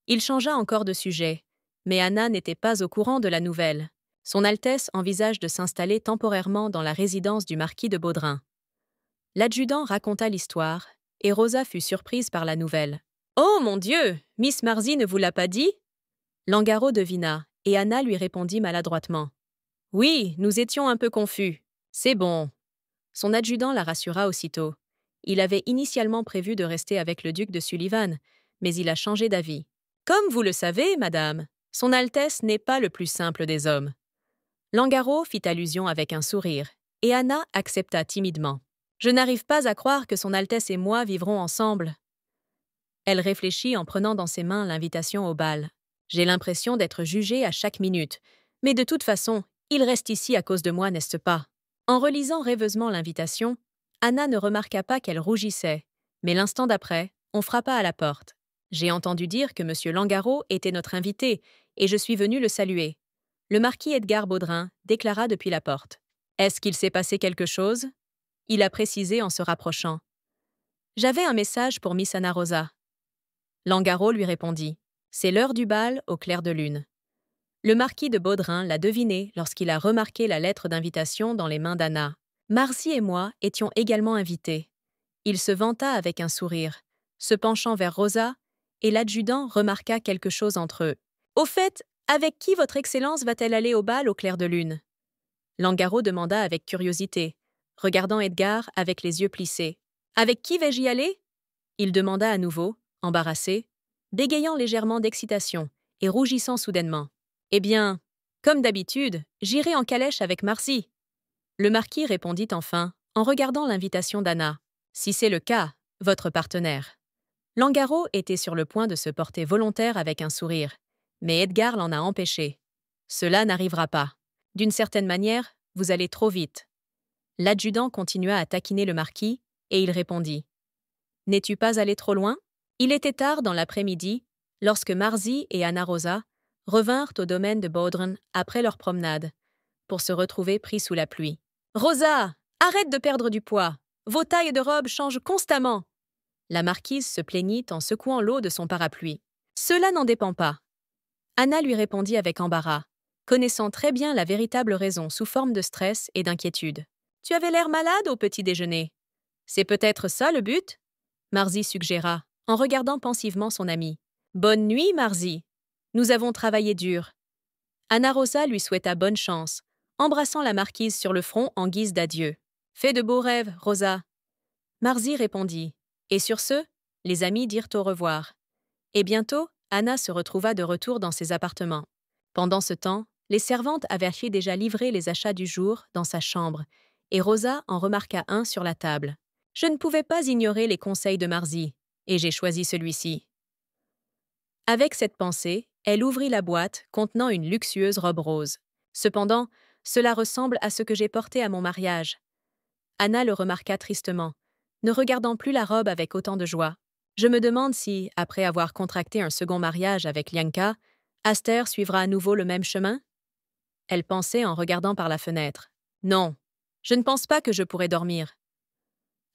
Il changea encore de sujet, mais Anna n'était pas au courant de la nouvelle. Son Altesse envisage de s'installer temporairement dans la résidence du marquis de Baudrin. L'adjudant raconta l'histoire, et Rosa fut surprise par la nouvelle. « Oh mon Dieu, Miss Marzi ne vous l'a pas dit ?» Langaro devina, et Anna lui répondit maladroitement. « Oui, nous étions un peu confus. C'est bon. » Son adjudant la rassura aussitôt. Il avait initialement prévu de rester avec le duc de Sullivan, mais il a changé d'avis. « Comme vous le savez, madame, son Altesse n'est pas le plus simple des hommes. » Langaro fit allusion avec un sourire, et Anna accepta timidement. « Je n'arrive pas à croire que son Altesse et moi vivrons ensemble. » Elle réfléchit en prenant dans ses mains l'invitation au bal. « J'ai l'impression d'être jugée à chaque minute, mais de toute façon, il reste ici à cause de moi, n'est-ce pas ?» En relisant rêveusement l'invitation, Anna ne remarqua pas qu'elle rougissait, mais l'instant d'après, on frappa à la porte. « J'ai entendu dire que M. Langaro était notre invité, et je suis venue le saluer. » Le marquis Edgar Baudrin déclara depuis la porte. « Est-ce qu'il s'est passé quelque chose ?» Il a précisé en se rapprochant. « J'avais un message pour Miss Anna Rosa. » Langaro lui répondit. « C'est l'heure du bal au clair de lune. » Le marquis de Baudrin l'a deviné lorsqu'il a remarqué la lettre d'invitation dans les mains d'Anna. Marzi et moi étions également invités. Il se vanta avec un sourire, se penchant vers Rosa, et l'adjudant remarqua quelque chose entre eux. « Au fait, avec qui votre Excellence va-t-elle aller au bal au clair de lune ?» Langaro demanda avec curiosité, regardant Edgar avec les yeux plissés. « Avec qui vais-je y aller ?» Il demanda à nouveau, embarrassé, bégayant légèrement d'excitation et rougissant soudainement. « Eh bien, comme d'habitude, j'irai en calèche avec Marzi. » Le marquis répondit enfin, en regardant l'invitation d'Anna. « Si c'est le cas, votre partenaire. » Langaro était sur le point de se porter volontaire avec un sourire, mais Edgar l'en a empêché. « Cela n'arrivera pas. D'une certaine manière, vous allez trop vite. » L'adjudant continua à taquiner le marquis, et il répondit. « N'es-tu pas allé trop loin ?» Il était tard dans l'après-midi, lorsque Marzi et Anna Rosa revinrent au domaine de Baudrin après leur promenade, pour se retrouver pris sous la pluie. « Rosa, arrête de perdre du poids. Vos tailles de robe changent constamment. » La marquise se plaignit en secouant l'eau de son parapluie. « Cela n'en dépend pas. » Anna lui répondit avec embarras, connaissant très bien la véritable raison sous forme de stress et d'inquiétude. « Tu avais l'air malade au petit déjeuner. C'est peut-être ça le but ?» Marzi suggéra, en regardant pensivement son amie. « Bonne nuit, Marzi. Nous avons travaillé dur. » Anna Rosa lui souhaita bonne chance, embrassant la marquise sur le front en guise d'adieu. « Fais de beaux rêves, Rosa. » Marzi répondit, et sur ce, les amis dirent au revoir. Et bientôt, Anna se retrouva de retour dans ses appartements. Pendant ce temps, les servantes avaient déjà livré les achats du jour dans sa chambre, et Rosa en remarqua un sur la table. « Je ne pouvais pas ignorer les conseils de Marzi, et j'ai choisi celui-ci. » Avec cette pensée, elle ouvrit la boîte contenant une luxueuse robe rose. Cependant, cela ressemble à ce que j'ai porté à mon mariage. Anna le remarqua tristement, ne regardant plus la robe avec autant de joie. Je me demande si, après avoir contracté un second mariage avec Lianka, Aster suivra à nouveau le même chemin? Elle pensait en regardant par la fenêtre. Non, je ne pense pas que je pourrai dormir.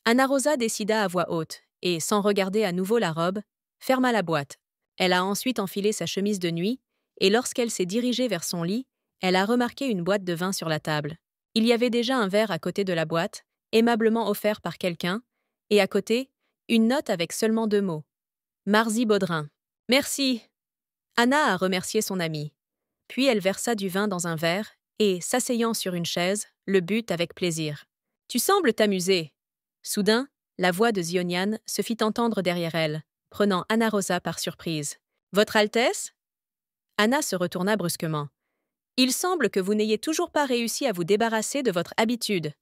Anna Rosa décida à voix haute et, sans regarder à nouveau la robe, ferma la boîte. Elle a ensuite enfilé sa chemise de nuit et lorsqu'elle s'est dirigée vers son lit, elle a remarqué une boîte de vin sur la table. Il y avait déjà un verre à côté de la boîte, aimablement offert par quelqu'un, et à côté, une note avec seulement 2 mots. Marzi Baudrin. Merci. Anna a remercié son amie. Puis elle versa du vin dans un verre et, s'asseyant sur une chaise, le but avec plaisir. « Tu sembles t'amuser. » Soudain, la voix de Zionian se fit entendre derrière elle, prenant Anna Rosa par surprise. « Votre Altesse ?» Anna se retourna brusquement. « Il semble que vous n'ayez toujours pas réussi à vous débarrasser de votre habitude. »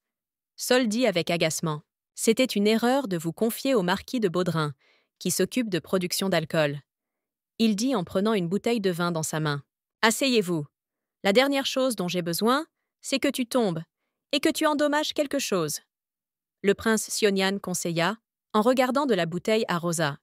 Sol dit avec agacement. « C'était une erreur de vous confier au marquis de Baudrin, qui s'occupe de production d'alcool. » Il dit en prenant une bouteille de vin dans sa main. « Asseyez-vous. La dernière chose dont j'ai besoin, c'est que tu tombes et que tu endommages quelque chose. » Le prince Sionian conseilla, en regardant de la bouteille à Rosa.